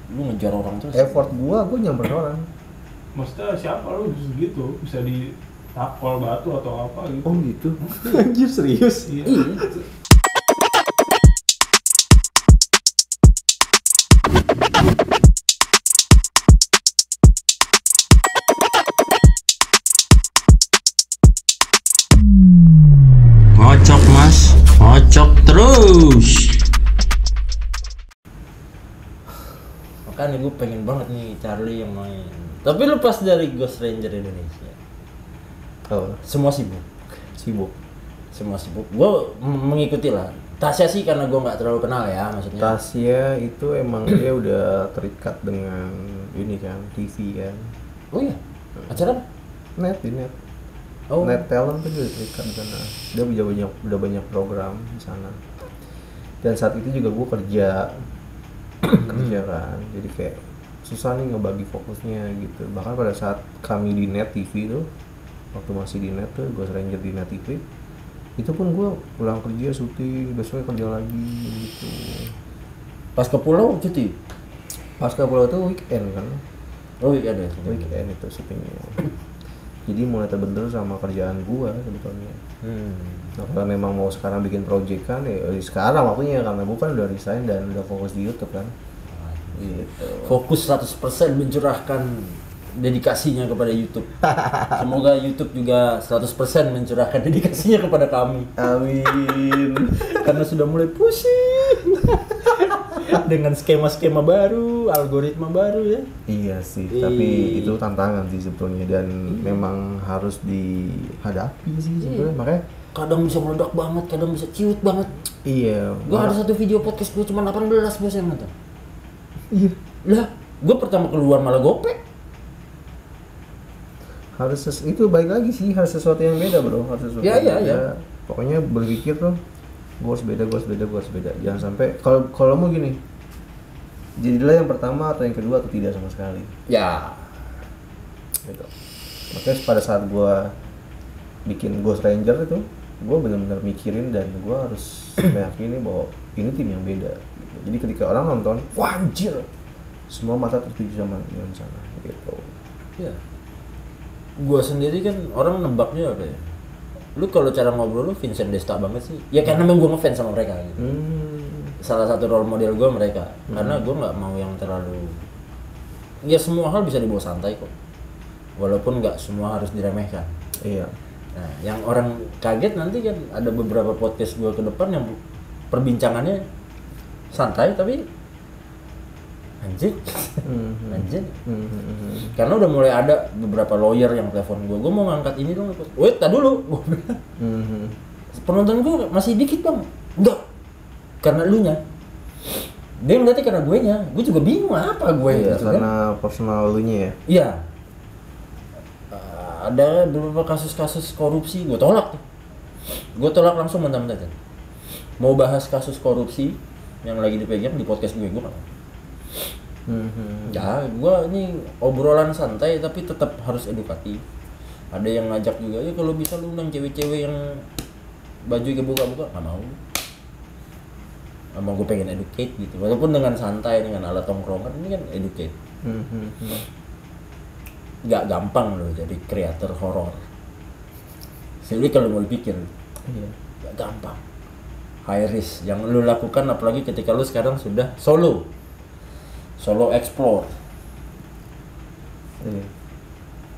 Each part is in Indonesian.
lu ngejar orang terus. Effort gue nyamperin orang. Maksudnya siapa lu gitu bisa ditakol batu atau apa gitu. Oh gitu. Anjir serius. Iya. Ngocok mas, ngocok terus. Makanya gue pengen banget nih Charlie yang main. Tapi lepas dari Ghost Ranger Indonesia, Oh, semua sibuk. Semua sibuk. Gue mengikuti lah. Tasya sih karena gue nggak terlalu kenal ya, maksudnya. Tasya itu emang dia udah terikat dengan ini kan, TV kan. Oh iya, acara? Net di net. Oh. Net talent tuh juga terikat di sana. Dia udah banyak program di sana. Dan saat itu juga gue kerja kan. Jadi kayak susah nih ngebagi fokusnya gitu. Bahkan pada saat kami di net TV tuh, waktu masih di net tuh, Ghost Ranger di net TV, itu pun gue pulang kerja syuting, besoknya kerja lagi gitu. Pas ke pulau cuti? Pasca pulau tuh weekend kan. Oh iya ada. Weekend itu syutingnya. Jadi mulai terbentur sama kerjaan gua sebetulnya. Nah, kalau memang mau sekarang bikin project kan ya sekarang waktunya, karena gua kan udah resign dan udah fokus di YouTube kan. Gitu. Fokus 100% mencurahkan dedikasinya kepada YouTube. Semoga YouTube juga 100% mencurahkan dedikasinya kepada kami. Amin. Karena sudah mulai pusing dengan skema-skema baru, algoritma baru ya. Iya sih, tapi itu tantangan sih sebetulnya dan memang harus dihadapi sih sebetulnya. Makanya Kadang bisa meledak banget, kadang bisa ciut banget. iya. Gua ada satu video podcast gua cuma 18 bos yang nonton. Iya. Lah, gua pertama keluar malah gopek. Itu baik lagi sih, harus sesuatu yang beda bro, harus sesuatu Ya, yang ya, beda. ya. Pokoknya berpikir tuh gue harus beda. Jangan sampai kalau mau gini, jadilah yang pertama atau yang kedua atau tidak sama sekali Ya. gitu. Makanya pada saat gue bikin Ghost Ranger itu, gue benar-benar mikirin dan gue harus meyakini bahwa ini tim yang beda gitu. Jadi ketika orang nonton, wah anjir, semua mata tertuju sama yang sana gitu. Ya. Gua sendiri kan orang nebaknya apa ya? Lu kalau cara ngobrol lu Vincent Desta banget sih. Ya karena memang gua ngefans sama mereka gitu. Salah satu role model gua mereka. Karena gua nggak mau yang terlalu, ya semua hal bisa dibawa santai kok. Walaupun nggak semua harus diremehkan. Iya. Nah, yang orang kaget nanti kan ada beberapa podcast gua ke depan yang perbincangannya santai tapi anjir. Karena udah mulai ada beberapa lawyer yang telepon gue mau ngangkat ini dong. Wait, tak dulu. Gue bilang. Penonton gue masih dikit bang. Enggak. Karena elunya. Dia ngeliatnya karena gue nya. Gue juga bingung apa gue Iya, gitu karena kan. personal lu nya ya. Iya. Ada beberapa kasus-kasus korupsi gue tolak. Gue tolak langsung mentah-mentah. Mau bahas kasus korupsi yang lagi dipegang di podcast gue nggak mau. Ya, gua ini obrolan santai tapi tetap harus edukatif. Ada yang ngajak juga, ya kalau bisa lu undang cewek-cewek yang baju kebuka-buka, nggak mau. Emang gue pengen educate gitu, walaupun dengan santai, dengan alat tongkrongan, ini kan educate. Nggak gampang loh jadi kreator horor. Jadi kalau mau dipikir, nggak gampang. High risk yang lu lakukan, apalagi ketika lu sekarang sudah solo explore.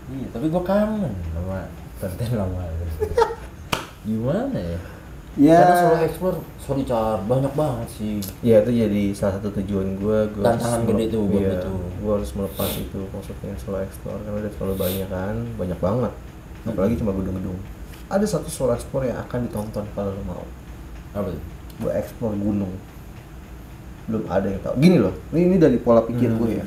Iya, tapi gue kangen sama konten lama. Gimana ya? Karena solo explore, sorry Car, banyak banget sih. Ya itu jadi salah satu tujuan gue. Tantangan gede tuh buat itu. Gue harus melepas itu, maksudnya solo explore karena udah terlalu banyak kan, banyak banget. Apalagi cuma gedung-gedung. Ada satu solo explore yang akan ditonton kalau lo mau. Apa tuh? Gue explore gunung. Belum ada yang tahu. Gini loh, ini dari pola pikir gue ya.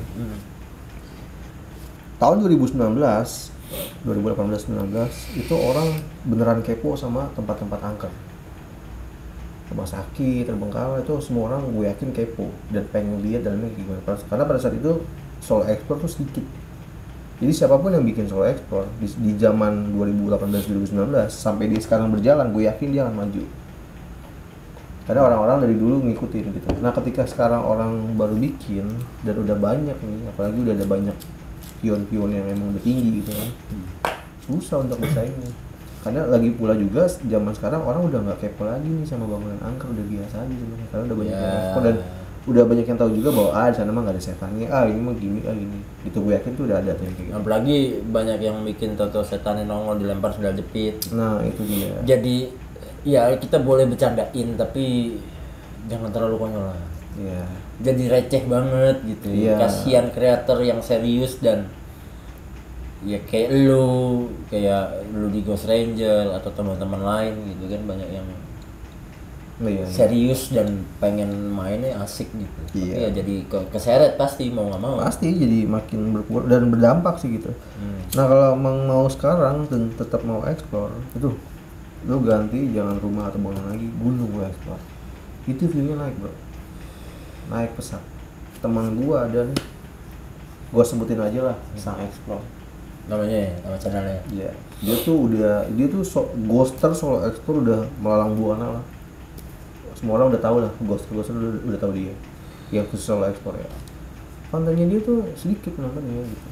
Tahun 2018, 2018-19 itu orang beneran kepo sama tempat-tempat angker. Rumah sakit, terbengkalai itu semua orang gue yakin kepo dan pengen lihat dalamnya gimana. Karena pada saat itu solo explore tuh sedikit. Jadi siapapun yang bikin solo explore di zaman 2018-2019 sampai dia sekarang berjalan, gue yakin dia akan maju. Karena orang-orang dari dulu ngikutin gitu. Nah ketika sekarang orang baru bikin dan udah banyak nih, apalagi udah ada banyak pion-pion yang emang udah tinggi gitu kan, susah untuk bersaingnya. Karena lagi pula juga zaman sekarang orang udah nggak kepo lagi nih sama bangunan angker, udah biasa aja sebenarnya. Karena udah banyak yang ekspor dan udah banyak yang tahu juga bahwa di sana mah nggak ada setannya, ini mah gimmick gini. Itu gue yakin tuh udah ada tuh yang kayak gitu. Apalagi banyak yang bikin tato setannya nongol dilempar sendal jepit. Nah itu dia. Jadi ya kita boleh bercandain tapi jangan terlalu konyol lah. Iya. Jadi receh banget gitu. Iya. Kasihan kreator yang serius dan ya kayak lu di Ghost Ranger atau teman-teman lain gitu kan, banyak yang Iya. serius dan pengen mainnya asik gitu. Tapi Iya. ya jadi keseret pasti mau nggak mau. Pasti jadi makin berkurang dan berdampak sih gitu. Nah kalau emang mau sekarang dan tetap mau eksplor itu lu ganti jangan rumah atau bangunan lagi, gunung lu eksplor. Itu view-nya naik bro, naik pesat. Teman gua ada nih, gua sebutin aja lah, sang explore Namanya nama channelnya. Iya. Dia tuh ghoster solo explore udah melalang buana lah. Semua orang udah tahu lah, ghoster udah tahu dia. Yang khusus solo explore ya. Kontennya dia tuh sedikit nontonnya gitu.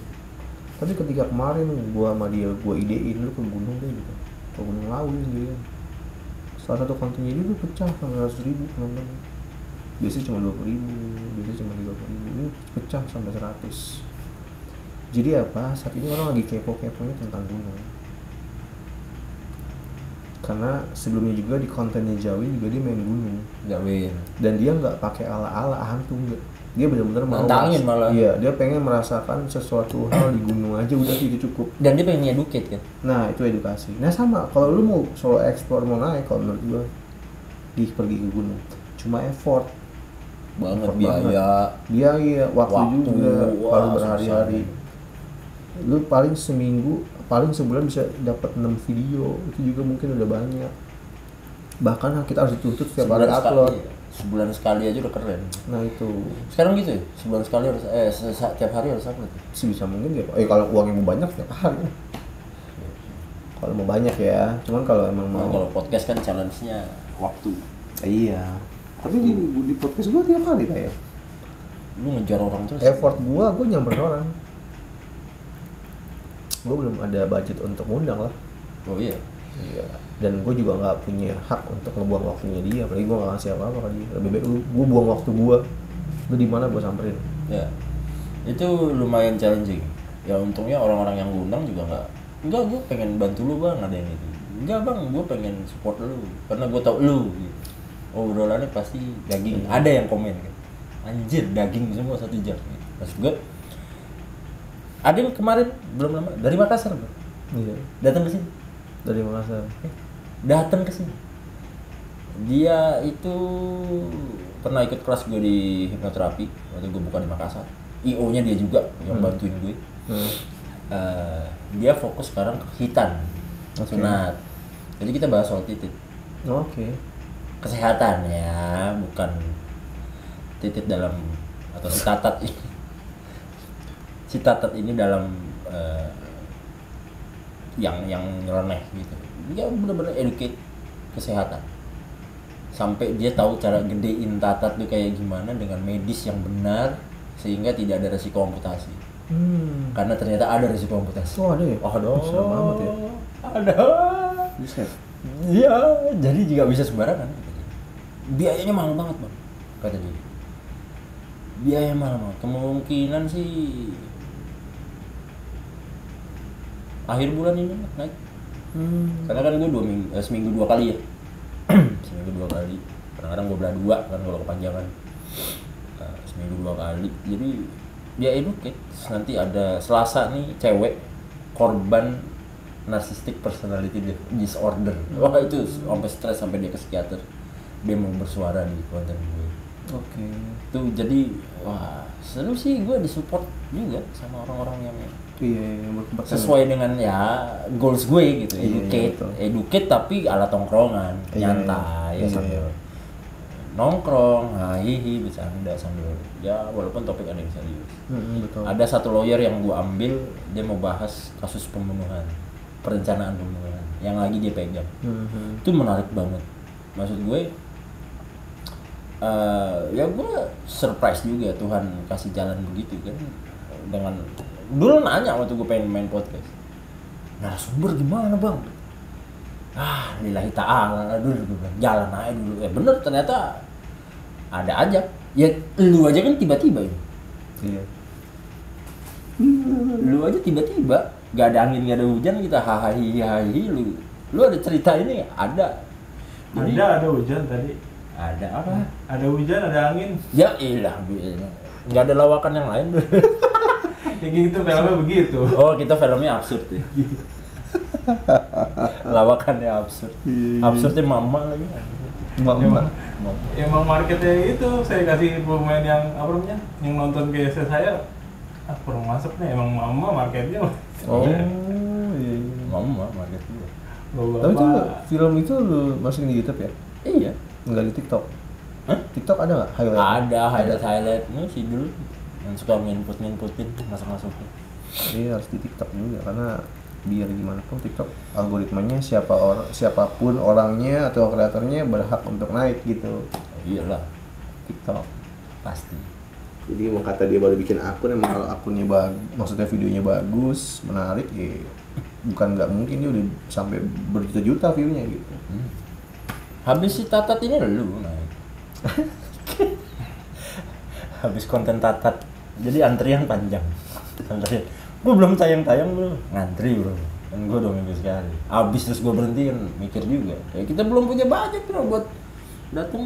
Tapi ketika kemarin gua sama dia idein lu ke gunung deh gitu. Ke Gunung Lawu dia. Salah satu kontennya dia tuh pecah sampai 100.000 nonton. Biasanya cuma 20.000, biasanya cuma 30.000. Ini pecah sampai 100. Jadi apa? Saat ini orang lagi kepo-keponya tentang gunung. Karena sebelumnya juga di kontennya Jawi juga dia main gunung. Jawin. Dan dia nggak pakai ala-ala hantu enggak. Dia benar-benar mau. Nantangin malah. Iya, dia pengen merasakan sesuatu hal di gunung aja udah itu cukup. Dan dia pengen educate kan. Nah, itu edukasi. Nah, sama kalau lu mau solo explore mau naik kalau menurut gua pergi ke gunung. Cuma effort Banget biaya, waktu juga, paling berhari-hari. Lu paling seminggu, paling sebulan bisa dapat 6 video, itu juga mungkin udah banyak. Bahkan kita harus dituntut setiap hari upload. Sebulan sekali aja udah keren. Nah itu. Sekarang gitu ya, sebulan sekali harus tiap hari harus upload. Sebisa mungkin ya. Kalau uangnya mau banyak tiap hari. Kalau mau banyak ya. Cuman kalau emang mau. Kalau podcast kan challenge-nya waktu. Iya. Tapi di podcast gua tiap hari kayak. Lu ngejar orang terus. Effort gua nyamperin orang. Gua belum ada budget untuk ngundang lah. Oh iya. Iya. Dan gue juga nggak punya hak untuk ngebuang waktunya dia, apalagi gue nggak ngasih apa-apa ke dia. Lebih baik gue buang waktu gue, lu di mana gue samperin. Ya, itu lumayan challenging. Ya untungnya orang-orang yang ngundang juga enggak gue pengen bantu lu bang, ada yang gitu. Enggak bang, gue pengen support lu karena gue tau lu. Gitu. Oh obrolannya pasti daging. Ada yang komen kan, anjir daging semua 1 jam. Gitu. Maksud gue, ada yang kemarin belum lama dari Makassar bro. Iya. Datang ke sini. Dari Makassar. Datang ke sini. Dia itu pernah ikut kelas gue di hipnoterapi waktu gue buka di Makassar. IO-nya dia juga yang bantuin gue. Dia fokus sekarang ke hitan, sunat. Jadi kita bahas soal titik. Oke. Kesehatan ya, bukan titik dalam atau si tatat ini. Si tatat ini dalam yang nyeleneh gitu. Dia benar-benar educate kesehatan. Sampai dia tahu cara gedein tatat tuh kayak gimana dengan medis yang benar sehingga tidak ada resiko amputasi. Karena ternyata ada resiko amputasi. Oh ada ya? Oh ada. Serem banget ya. Ada. Bisa. Iya, jadi juga bisa sembarangan. Biayanya mahal banget bang, kata dia. Biaya mahal banget. Kemungkinan sih akhir bulan ini naik. Karena kan gue seminggu 2 kali ya. Seminggu 2 kali. Kadang-kadang gue belah 2 kan kalau kepanjangan. Seminggu 2 kali. Jadi dia educate. Nanti ada Selasa nih cewek korban narcissistic personality disorder. Wah itu sampai stres sampai dia ke psikiater. Dia mau bersuara di konten gue. Oke. Tuh jadi wah seru sih, gue disupport juga sama orang-orang yang Iya, berkompeten. sesuai dengan ya goals gue gitu. Educate tapi ala tongkrongan, nyantai ya sambil nongkrong, hihi bercanda sambil ya walaupun topik ada yang serius. Betul. Ada satu lawyer yang gue ambil, dia mau bahas kasus pembunuhan, perencanaan pembunuhan yang lagi dia pegang. Itu menarik banget. Maksud gue Ya gue surprise juga Tuhan kasih jalan begitu kan, dengan dulu nanya waktu gue pengen main podcast, narasumber gimana bang? Lillahi ta'ala dulu gue bilang, jalan aja dulu. Bener ternyata ada aja. Ya lu aja kan tiba-tiba ya. Iya. Lu aja tiba-tiba, gak ada angin gak ada hujan kita hahaha lu ada cerita ini ada. Jadi, ada hujan tadi. ada apa? Ada hujan, ada angin. Ya ilah, nggak ada lawakan yang lain. Kayak gitu filmnya begitu. Oh kita filmnya absurd ya. Lawakannya absurd. Absurdnya mama lagi. Mama. Emang marketnya itu saya kasih pemain yang apa namanya, yang nonton ke saya kurang masuk nih, emang mama marketnya. Oh iya. Mama marketnya. Tapi itu film itu lu masukin di YouTube ya? Iya. Enggak di TikTok? Hah? TikTok ada nggak highlight? Ada highlight-nya sih dulu yang suka nginputin masuk-masukin. Iya harus di TikTok juga karena biar gimana pun TikTok algoritmanya siapapun orangnya atau kreatornya berhak untuk naik gitu. Iyalah, TikTok pasti. jadi mau kata dia baru bikin akun, emang kalau akunnya maksudnya videonya bagus menarik ya bukan nggak mungkin dia udah sampai berjuta-juta view-nya gitu. Habis si Tatat ini lu naik. Habis konten Tatat jadi antrian panjang. Antrian. Gue belum tayang bro, ngantri bro. Kan gue 2 minggu sekali. Habis terus gue berhenti kan mikir juga. Ya kita belum punya budget bro buat datang.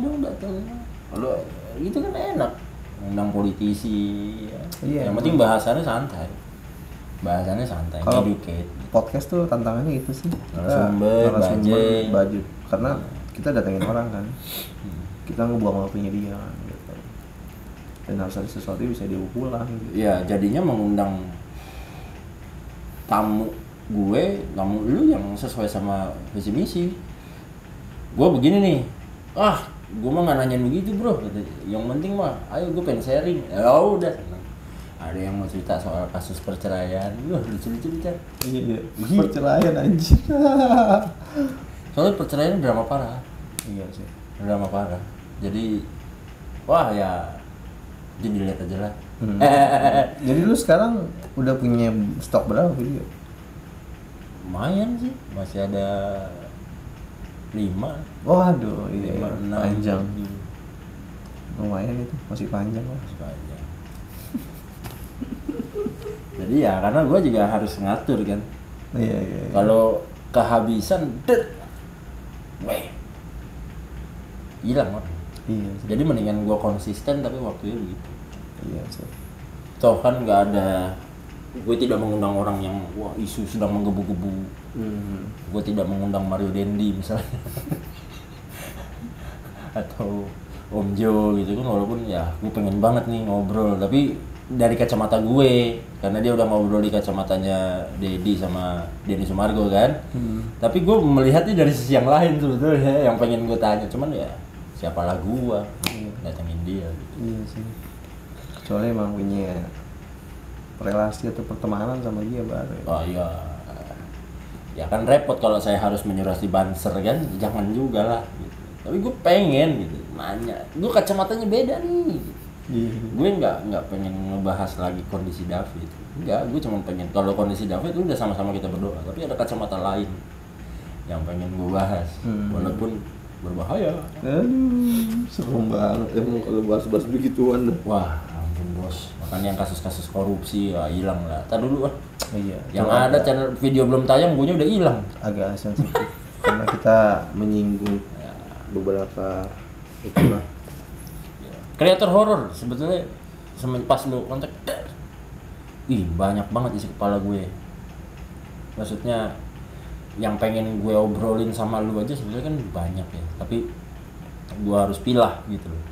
Kalau itu kan enak. Undang politisi. Ya. Iya. Yang penting bahasannya santai. Kalau educate. Podcast tuh tantangannya itu sih. Narasumber, budget. Karena kita datengin orang kan. Kita ngebuang waktunya dia kan gitu. Dan harus ada sesuatu yang bisa dia pulang gitu. Iya, jadinya mengundang tamu lu yang sesuai sama visi misi. Gue begini nih, gue mah nggak nanyain begitu bro. Yang penting mah, ayo gue pengen sharing. Ya udah. Ada yang mau cerita soal kasus perceraian, lucu-lucu kan? Iya. Perceraian anjir. Soalnya perceraian drama parah. Iya sih. Drama parah. Jadi, jadi dilihat aja lah. Jadi lu sekarang udah punya stok berapa video? Lumayan sih, masih ada 5. Waduh, iya, 5, 6 panjang. Lumayan itu, masih panjang lah. Masih panjang. Jadi ya karena gue juga harus ngatur kan. Iya. Kalau kehabisan, hilang kan. Iya sih. Jadi mendingan gue konsisten tapi waktunya begitu. Iya sih. Toh kan nggak ada, gue tidak mengundang orang yang isu sedang menggebu-gebu. Gue tidak mengundang Mario Dendi misalnya. Atau Om Jo gitu kan, walaupun ya gue pengen banget nih ngobrol, tapi dari kacamata gue, karena dia udah ngobrol di kacamatanya Dedi sama Denny Sumargo kan. Tapi gue melihatnya dari sisi yang lain sebetulnya, yang pengen gue tanya, cuman ya siapalah gue datengin dia gitu. Iya sih. Kecuali emang punya relasi atau pertemanan sama dia baru. Oh iya. Ya kan repot kalau saya harus menyuruh si Banser kan, jangan juga lah gitu. Tapi gue pengen gitu, nanya. Gue kacamatanya beda nih. Gue nggak pengen ngebahas lagi kondisi David. Enggak, gue cuma pengen kalau kondisi David udah sama-sama kita berdoa, tapi ada kacamata lain yang pengen gue bahas. Walaupun berbahaya. Aduh, serem banget emang kalau bahas-bahas begituan. Wah, ampun bos. Makanya yang kasus-kasus korupsi hilang lah. Tar dulu Iya. Yang ada channel video belum tayang, gue udah hilang. Agak sensitif karena kita menyinggung beberapa itulah. Kreator horor sebetulnya pas lu kontak, banyak banget isi kepala gue. Maksudnya yang pengen gue obrolin sama lu aja sebetulnya kan banyak ya, tapi gue harus pilah gitu loh.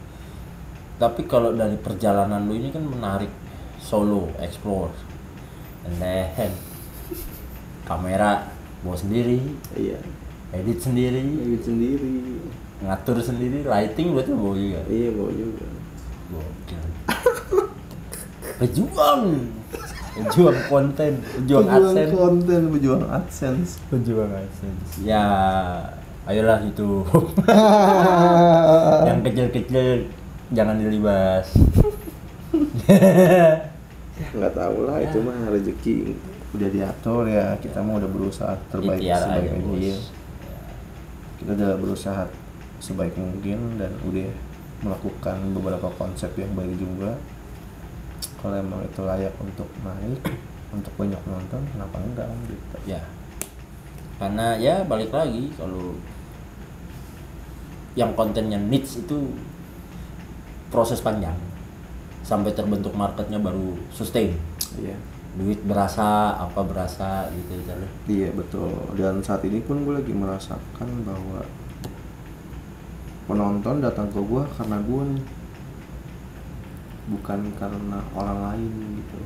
Tapi kalau dari perjalanan lu ini kan menarik, solo explore, and then kamera bawa sendiri, Iya. edit sendiri, ngatur sendiri, lighting berarti bawa juga. Iya, bawa juga. Gokil. Pejuang konten, pejuang AdSense. Pejuang AdSense. Ya Ayolah itu. Yang kecil-kecil jangan dilibas. Nggak tahu lah, itu mah rezeki udah diatur ya. Kita mah udah berusaha terbaik sebaik mungkin. Kita udah berusaha sebaik mungkin dan udah melakukan beberapa konsep yang baik juga. Kalau emang itu layak untuk naik, untuk banyak nonton, kenapa enggak gitu. Ya, karena ya balik lagi, kalau yang kontennya niche itu proses panjang sampai terbentuk marketnya baru sustain. Iya. Duit berasa, apa berasa gitu. Iya betul. Dan saat ini pun gue lagi merasakan bahwa penonton datang ke gue karena gue nih, bukan karena orang lain gitu.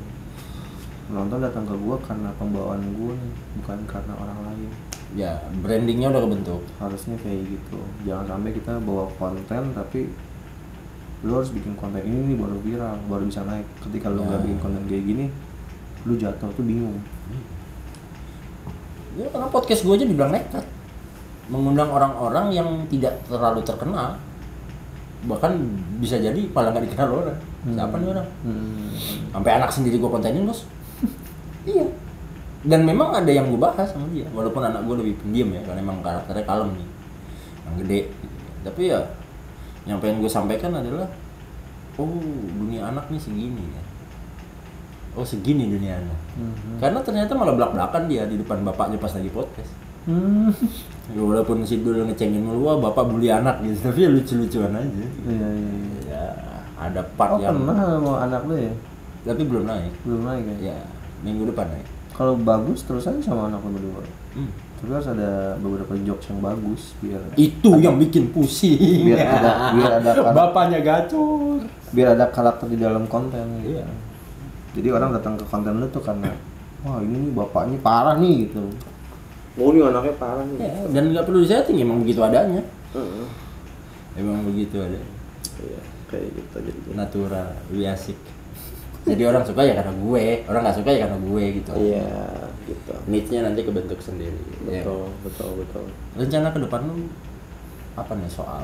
Penonton datang ke gue karena pembawaan gue nih, bukan karena orang lain. Ya, brandingnya udah kebentuk. Harusnya kayak gitu. Jangan sampai kita bawa konten tapi lu harus bikin konten ini nih baru viral, baru bisa naik. Ketika lu nggak bikin konten kayak gini, lu jatuh tuh bingung. Ya karena podcast gue aja dibilang nekat, mengundang orang-orang yang tidak terlalu terkenal, bahkan bisa jadi malah nggak dikenal orang. Siapa nih orang? Sampai anak sendiri gue kontenin, bos. Iya. Dan memang ada yang gue bahas sama dia, walaupun anak gue lebih pendiam ya, karena memang karakternya kalem nih, yang gede. Tapi ya, yang pengen gue sampaikan adalah, oh dunia anak nih segini ya. Oh segini dunia anak. Karena ternyata malah belak-belakan dia di depan bapaknya pas lagi podcast. Ya, walaupun si Dul ngecengin mulu, wah bapak bully anak gitu, tapi ya lucu-lucuan aja. Iya. Ya ada part yang. Pernah sama anak lu ya? Tapi belum naik. Belum naik ya? Ya minggu depan naik. Kalau bagus terus aja sama anak lu berdua. Tapi harus ada beberapa jokes yang bagus biar Itu yang bikin pusing. biar ada Bapaknya gacor. biar ada karakter di dalam konten gitu. Iya. Jadi orang datang ke konten lu tuh karena wah ini nih bapaknya parah nih gitu. Oh ini anaknya parah nih. Ya, dan nggak perlu disetting, emang begitu adanya. Emang begitu ada. Iya, kayak gitu jadi. Natural, lebih asik. Jadi orang suka ya karena gue, orang nggak suka ya karena gue gitu. Iya, gitu. Niche-nya nanti kebentuk sendiri. Betul. Rencana ke depan lu apa nih soal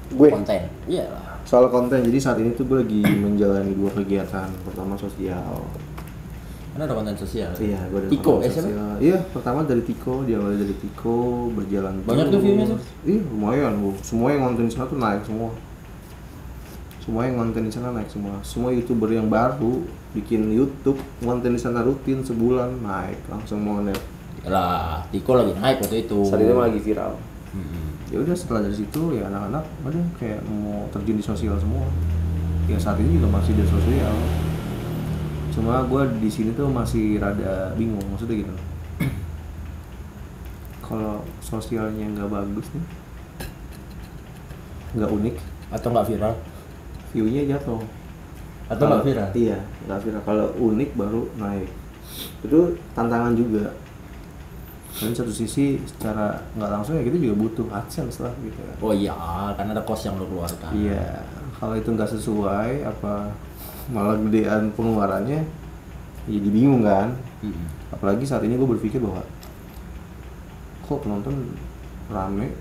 Gue konten? Iya lah. soal konten. Jadi saat ini tuh gue lagi menjalani 2 kegiatan. Pertama sosial. Karena ada konten sosial. Iya, gue ada Tiko, konten siapa? sosial. Iya, pertama dari Tiko, diawali dari Tiko, berjalan Banyak tuh view-nya tuh? Iya, lumayan bu. Semua yang ngonten di sana tuh naik semua. Semua yang ngonten di sana naik semua. Semua YouTuber yang baru bikin YouTube ngonten di sana rutin sebulan naik langsung monet. Lah, Tiko lagi naik waktu itu. Saat ini lagi viral. Ya udah setelah dari situ ya anak-anak udah kayak mau terjun di sosial semua. Ya saat ini juga masih di sosial. Cuma gue di sini tuh masih rada bingung, maksudnya gitu. Kalau sosialnya nggak bagus nih, nggak unik, Atau nggak viral? view-nya jatuh. Atau nggak viral? Iya, nggak viral. Kalau unik baru naik. Itu tantangan juga. Dan satu sisi secara nggak langsung ya kita juga butuh AdSense lah gitu. Oh iya, karena ada cost yang lo keluarkan. Iya, kalau itu nggak sesuai apa malah gedean pengeluarannya, jadi bingung kan. Apalagi saat ini gue berpikir bahwa kok penonton rame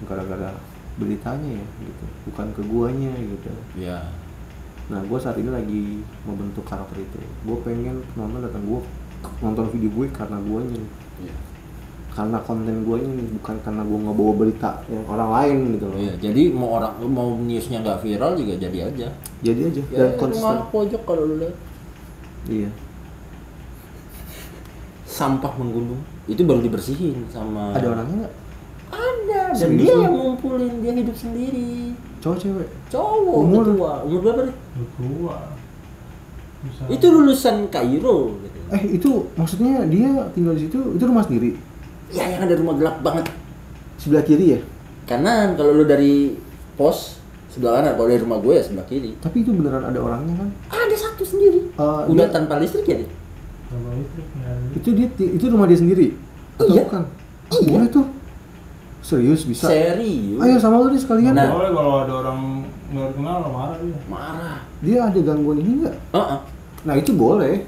gara-gara beritanya ya gitu, bukan ke guanya gitu. Iya. Nah gue saat ini lagi membentuk karakter itu. Gue pengen penonton datang gue nonton video gue karena guanya nih. Iya. Karena konten guanya nih, bukan karena gue ngebawa berita yang orang lain gitu loh. Iya, jadi mau newsnya nggak viral juga jadi aja. Jadi aja Ya, dan konsisten. rumah pojok kalau lu lihat Iya. sampah menggunung itu baru dibersihin sama. Ada orangnya nggak? Ada. Dan Serius dia lu? yang ngumpulin, dia hidup sendiri. Cowok cewek? Cowok Umur? tua. Umur berapa nih? Tua. Bisa. Itu lulusan Kairo gitu. Itu maksudnya dia tinggal di situ, itu rumah sendiri? Ya yang ada rumah gelap banget. Sebelah kiri ya? Kanan kalau lu dari pos sebelah kanan, kalau dari rumah gue ya sebelah kiri. Tapi itu beneran ada orangnya kan? Ada satu sendiri. Udah dia- tanpa listrik ya dia? Sama listrik ya. itu rumah dia sendiri? Atau Iya. bukan? Iya. Boleh tuh. Serius bisa? Serius. Ayo sama lu nih sekalian. Nah. Boleh kalau ada orang nggak kenal lo marah dia. Marah. Dia ada gangguan ini nggak? Nah itu boleh.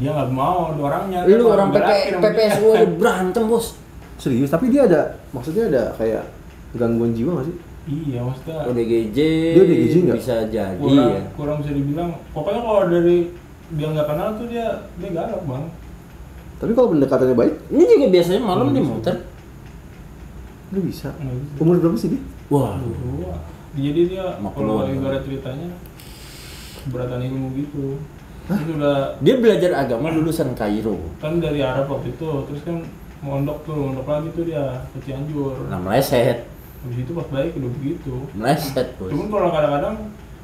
Dia nggak mau ada orangnya. Lu orang PPSU aja berantem bos. Serius, tapi dia ada, maksudnya ada kayak gangguan jiwa nggak sih? Iya, maksudnya ODGJ, Dia ODGJ nggak? bisa jadi kurang, ya. kurang bisa dibilang. Pokoknya kalau dari dia nggak kenal tuh dia galak bang. Tapi kalau pendekatannya baik, Ini juga biasanya malam dia muter. nggak bisa. Nggak bisa. Umur berapa sih dia? Wah, Wah. Jadi dia Mau kalau keluar. ibarat ceritanya keberatan ilmu gitu. Itu udah dia belajar agama lulusan Kairo. kan dari Arab waktu itu, terus kan mondok lagi tuh dia ke Cianjur. Nah, meleset, Habis itu pas balik udah begitu. meleset bos. Cuman kalau kadang-kadang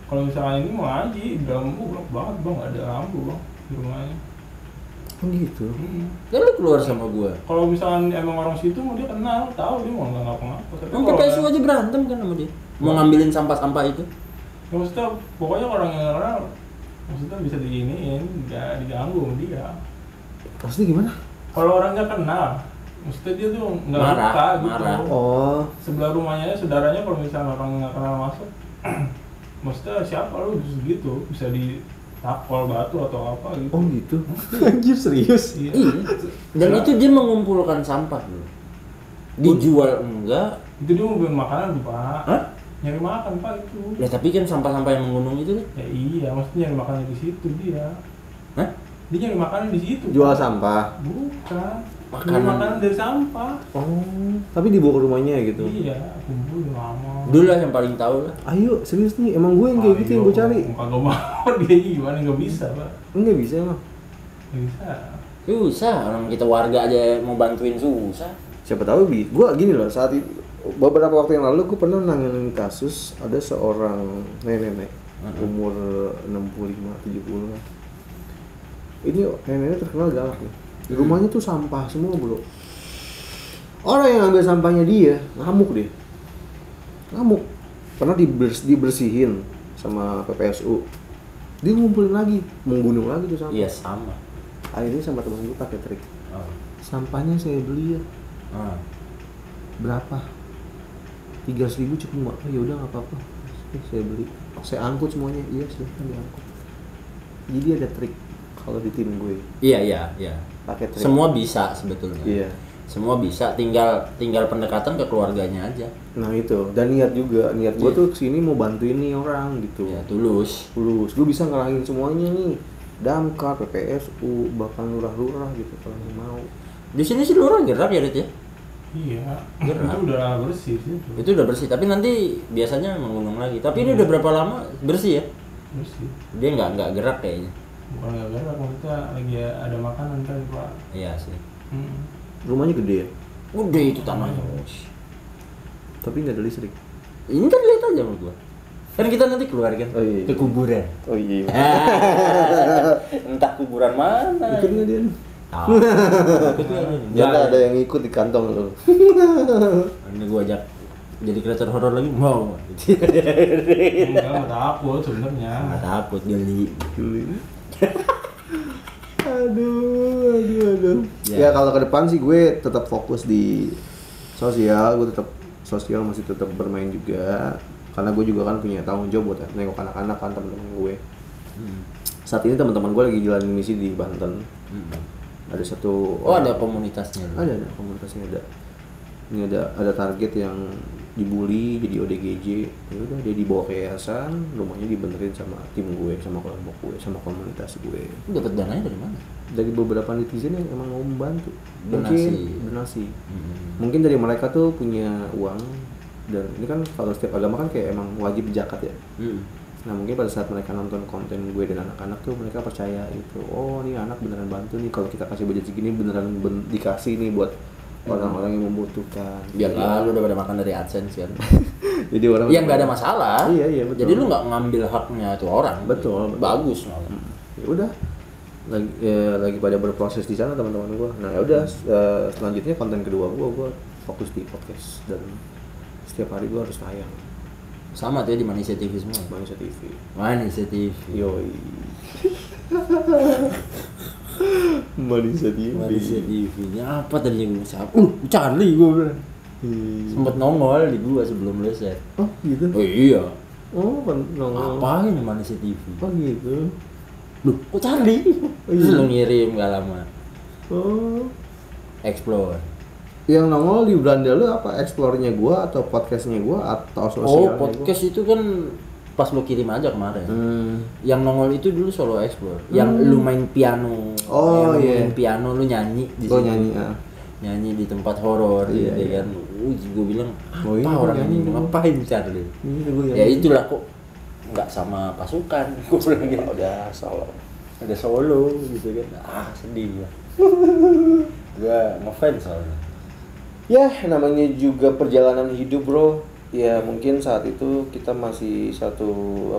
kalau misalkan ini mau ngaji, di dalam gelap banget bang, nggak ada lampu bang di rumahnya. Oh gitu. Dan lu keluar sama gua. Kalau misalkan emang orang situ mau dia kenal, tahu dia mau nggak ngapa-ngapa. Tapi Emang kalau PPSU aja berantem kan sama dia. Mau ngambilin sampah-sampah itu. ya maksudnya pokoknya orang yang kenal, maksudnya bisa diiniin, nggak diganggu sama dia. Maksudnya gimana? Kalau orang nggak kenal, maksudnya dia tuh nggak Marah, suka gitu. marah. Oh, Sebelah rumahnya saudaranya kalau misalnya orang nggak kenal masuk, maksudnya siapa lu gitu bisa ditapol batu atau apa gitu. oh gitu. Anjir serius. Iya. Iya. Dan itu dia mengumpulkan sampah dulu. Dijual enggak? Itu dia mau beli makanan tuh pak. Hah? Nyari makan pak itu. Ya tapi kan sampah-sampah yang menggunung itu kan. Ya iya, maksudnya nyari makanan di situ dia. Hah? Dia nyari makanan di situ. Jual Pak. sampah. Bukan. Makanan. Beli makanan dari sampah. Oh, tapi dibawa ke rumahnya gitu. Iya, kumpul lama. Dulu lah yang paling tahu lah. Ayo, serius nih, emang gue yang kayak gitu yang gue cari. Kagak mau dia gimana nggak bisa pak. Enggak bisa emang. Nggak bisa. Susah, orang kita warga aja mau bantuin susah. Siapa tahu gue gini loh, saat itu beberapa waktu yang lalu gue pernah nanganin kasus ada seorang nenek umur 65-70 lah. Ini neneknya terkenal galak nih. Di rumahnya tuh sampah semua bro. Orang yang ambil sampahnya dia ngamuk dia. Ngamuk. Pernah dibersihin sama PPSU. Dia ngumpulin lagi, menggunung lagi tuh sampah. Iya sama. Akhirnya sama teman gue pakai trik. Oh. Sampahnya saya beli ya. Ah. Berapa? 300.000 cukup nggak? Oh ya udah nggak apa-apa. Saya beli. Saya angkut semuanya. Iya silahkan diangkut. Jadi ada trik kalau di tim gue. Iya. Pakai trik. Semua bisa sebetulnya. Iya. Semua bisa, tinggal pendekatan ke keluarganya aja. Nah itu. Dan niat juga. Niat gue tuh kesini mau bantuin nih orang gitu. Ya tulus. Tulus. Gue bisa ngerangin semuanya nih. Damkar, PPSU, bahkan lurah-lurah gitu kalau mau. Di sini sih lurah gerak ya, Rit ya. Iya. Gerak. Itu udah bersih sih. Itu udah bersih, tapi nanti biasanya menggunung lagi. Tapi ini udah berapa lama bersih ya? Bersih. Dia nggak gerak kayaknya. Bukan nggak gerak, maksudnya lagi ada makanan kan pak. Iya sih. Rumahnya gede ya? Udah itu tanahnya. Tapi nggak ada listrik. Ini kan lihat aja sama gua. Kan kita nanti keluar kan Oh, iya. ke kuburan. Oh iya. Entah kuburan mana. Ikut nggak dia? Tahu. Ikut nggak dia? Jangan ada yang ikut di kantong lo. Ini gua ajak jadi kreator horor lagi mau. Enggak takut sebenarnya. Nggak takut geli. Aduh. Ya kalau ke depan sih gue tetap fokus di sosial, gue tetap sosial masih tetap bermain juga. Karena gue juga kan punya tanggung jawab buat nengok anak-anak kan teman-teman gue. Saat ini teman-teman gue lagi jalan misi di Banten. Ada satu Oh ada komunitasnya. ada komunitasnya ada. Ini ada target yang dibully jadi ODGJ. Ya udah dia dibawa ke yayasan, rumahnya dibenerin sama tim gue, sama kelompok gue, sama komunitas gue. Dapat dananya dari mana? Dari beberapa netizen yang emang mau membantu. Donasi. Mungkin dari mereka tuh punya uang, dan ini kan kalau setiap agama kan kayak emang wajib zakat ya. Nah mungkin pada saat mereka nonton konten gue dan anak-anak tuh mereka percaya gitu, oh ini anak beneran bantu nih, kalau kita kasih budget segini beneran dikasih nih buat orang-orang yang membutuhkan. Biar lu udah pada makan dari AdSense kan. Jadi orang yang nggak ada masalah. Iya betul. Jadi lu nggak ngambil haknya tuh orang. Betul. Bagus malah. Ya udah lagi pada berproses di sana teman-teman gue. Nah ya udah selanjutnya konten kedua gue fokus di podcast, dan setiap hari gue harus tayang. Sama tuh ya di Manusia TV semua. Manusia TV. Manusia TV. Yoi. Manusia TV. Manusia TV-nya apa tadi yang gue siap? Charlie gue bilang. Sempet nongol di gua sebelum leset. Oh gitu. Oh iya. Oh Apa ini Manusia TV? Oh gitu. Loh, kok Charlie? Oh, iya. Lu ngirim gak lama. Oh. Explore. Yang nongol di Belanda lu apa? Explore-nya gua atau podcastnya gua atau sosialnya podcast itu kan pas lu kirim aja kemarin. Yang nongol itu dulu solo explore. Yang lu main piano. Oh, yang lu iya. main piano lu nyanyi di Oh, situ. nyanyi, Nyanyi di tempat horor Iya, gitu iya. kan. Gue bilang Oh, apa iya, orang nyanyi ini dulu. ngapain Charlie? Gua Ya itulah kok nggak sama pasukan. Gue bilang gitu. udah solo. Ada solo gitu kan. Sedih ya. Gue ngefans soalnya. Ya, namanya juga perjalanan hidup, bro. Ya, mungkin saat itu kita masih satu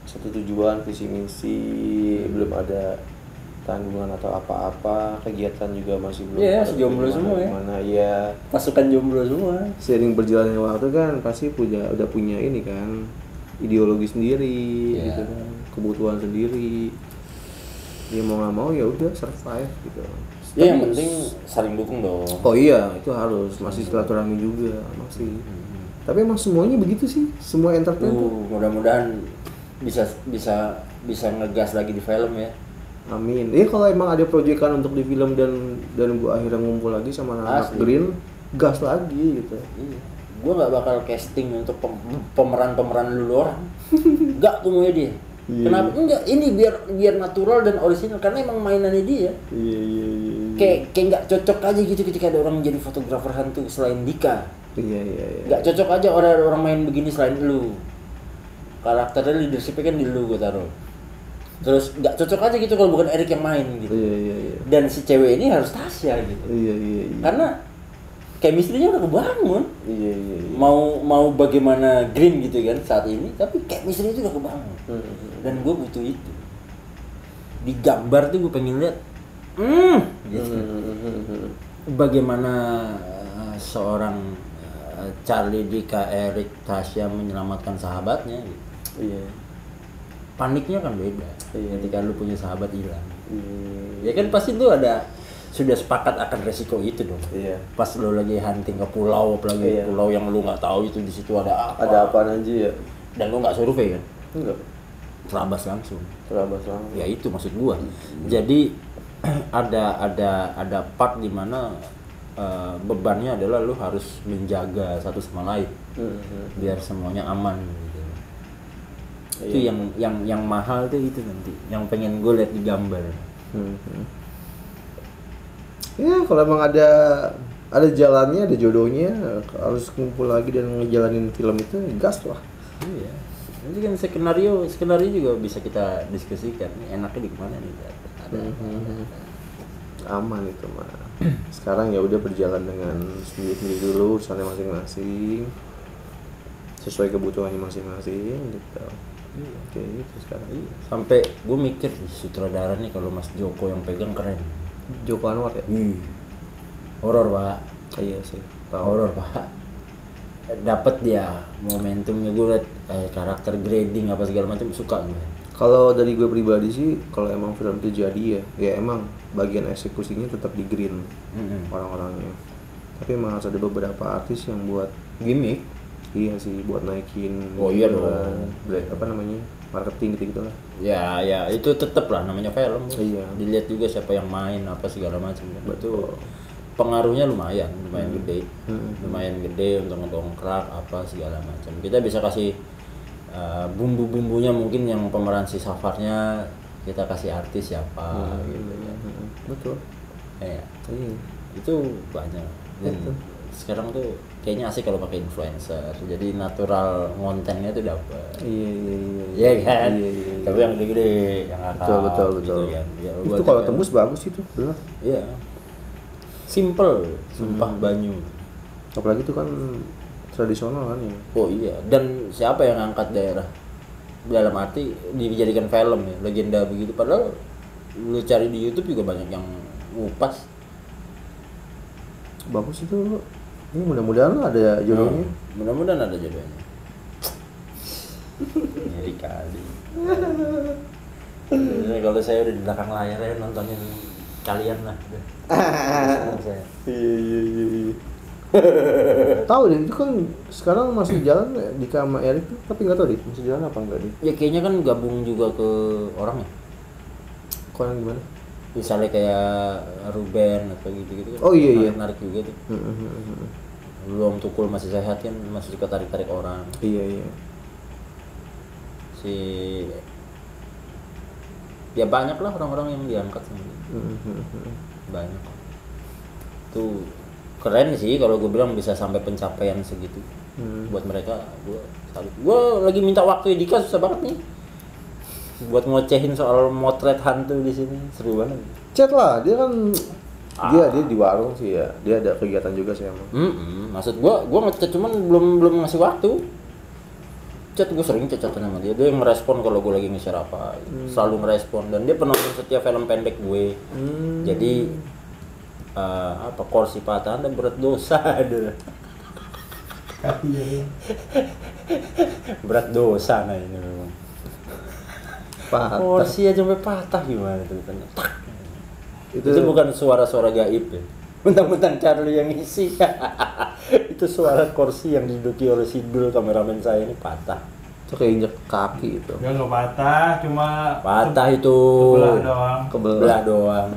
tujuan, visi misi, belum ada tanggungan atau apa-apa, kegiatan juga masih belum. Iya, ada jomblo semua ya. Mana ya. Pasukan jomblo semua. Seiring berjalannya waktu kan pasti udah punya ini kan, ideologi sendiri, Iya. gitu kan, kebutuhan sendiri. Dia mau nggak mau ya udah survive gitu. Ya yang penting saling dukung dong. Oh iya, itu harus masih silaturahmi juga masih. Tapi emang semuanya begitu sih, semua entertain tuh. Mudah-mudahan bisa ngegas lagi di film ya. Amin. Kalau emang ada proyekan untuk di film dan gua akhirnya ngumpul lagi sama anak Asli. Green, gas lagi gitu. Iya. Gue nggak bakal casting untuk pemeran dulu orang. Nggak, gue maunya dia. Iya. Kenapa? Enggak, ini biar natural dan orisinal karena emang mainannya dia. Iya. Kayak nggak cocok aja gitu ketika ada orang jadi fotografer hantu selain Dika. Iya. Nggak cocok aja orang main begini selain lu. Karakternya leadershipnya kan di lu gue taruh. Terus nggak cocok aja gitu kalau bukan Eric yang main gitu. Iya. Dan si cewek ini harus Tasya gitu. Iya. Karena chemistry-nya udah kebangun. Iya. Mau bagaimana Green gitu kan saat ini, tapi chemistry itu udah kebangun. Dan gue butuh itu. Di gambar tuh gue pengen lihat gitu. Bagaimana seorang Charlie, Dika, Eric, Tasya menyelamatkan sahabatnya gitu. Iya. Paniknya kan beda. Iya. Ketika lu punya sahabat hilang. Ya kan pasti lu sudah sepakat akan resiko itu dong. Iya. Pas lu lagi hunting ke pulau, apalagi Iya. pulau yang lu nggak tahu itu di situ ada apa. Ada apaan aja ya? Dan lu nggak survei kan? Enggak. Terabas langsung. Terabas langsung. Ya itu maksud gua. Jadi ada part di mana bebannya adalah lu harus menjaga satu sama lain biar semuanya aman gitu. Itu Iya. yang mahal tuh itu nanti. Yang pengen gue lihat di gambar. Ya kalau emang ada jalannya, ada jodohnya, harus kumpul lagi dan ngejalanin film itu, gas lah. Iya. Nanti kan skenario juga bisa kita diskusikan. Ini enaknya di mana nih? Ada. Aman itu mah. Sekarang ya udah berjalan dengan sendiri dulu urusannya masing-masing, sesuai kebutuhannya masing-masing gitu. Oke gitu sekarang. Sampai gue mikir sutradara nih kalau Mas Joko yang pegang keren. Joko Anwar ya? Horor pak. Iya sih. Horor pak. Dapat dia momentumnya, gue liat karakter grading apa segala macam suka gue. Kalau dari gue pribadi sih, kalau emang film itu jadi ya emang bagian eksekusinya tetap di Green orang-orangnya. Tapi emang harus ada beberapa artis yang buat Gimmick. iya sih buat naikin. Oh iya dong. Apa namanya? Marketing gitu lah. Ya itu tetep lah namanya film. Iya. Dilihat juga siapa yang main apa segala macam. Itu pengaruhnya lumayan gede. Lumayan gede untuk ngedongkrak apa segala macam. Kita bisa kasih bumbu-bumbunya, mungkin yang pemeran si Safarnya kita kasih artis siapa gitu ya. Betul. Iya. Iya. Itu banyak. Dan sekarang tuh kayaknya asik kalau pakai influencer. Jadi natural kontennya tuh dapet. Iya kan? Iya. Tapi yang gede-gede, yang akal. Betul. Gitu kan. Ya, Itu kalau tembus bagus itu, benar. Iya. Simple, sumpah Banyu. Apalagi itu kan tradisional kan ya. Oh iya, dan siapa yang ngangkat daerah? Dalam arti dijadikan film ya, legenda begitu. Padahal lu cari di YouTube juga banyak yang ngupas. Bagus itu. Ini mudah-mudahan ada jodohnya. Mudah-mudahan ada jodohnya. Ngeri kali. Kalau saya udah di belakang layar ya nontonin kalian lah. Senang saya. Iya. Tahu deh itu kan sekarang masih jalan Dika sama Erik tuh, tapi nggak tahu deh masih jalan apa enggak deh. Ya kayaknya kan gabung juga ke orangnya. Kau yang gimana? misalnya kayak Ruben atau gitu-gitu kan. Oh, iya. Narik juga tuh. Lu Om Tukul masih sehat kan, masih suka tarik-tarik orang. Iya. Si ya banyak lah orang-orang yang diangkat sama dia. Banyak. Tuh keren sih kalau gue bilang bisa sampai pencapaian segitu. Buat mereka gue salut. Gue lagi minta waktu Dika susah banget nih buat ngocehin soal motret hantu di sini, seru banget. Chat lah, dia kan dia di warung sih ya, dia ada kegiatan juga sih emang. Maksud gue ngechat cuman belum ngasih waktu. Chat gue sering chat-chatan sama dia yang ngerespon kalau gue lagi nge-share apa, selalu ngerespon dan dia penonton setiap film pendek gue. Jadi kursi patah dan berat dosa ada. Berat dosa nah ini memang. Patah. Kursi aja sampai patah gimana tuh kan? Itu bukan suara-suara gaib ya. Mentang-mentang Charlie yang isi. Itu suara kursi yang diduduki oleh Sidul kameramen saya ini patah. Itu kayak injek kaki itu. Ya nggak patah, cuma patah itu. Kebelah doang.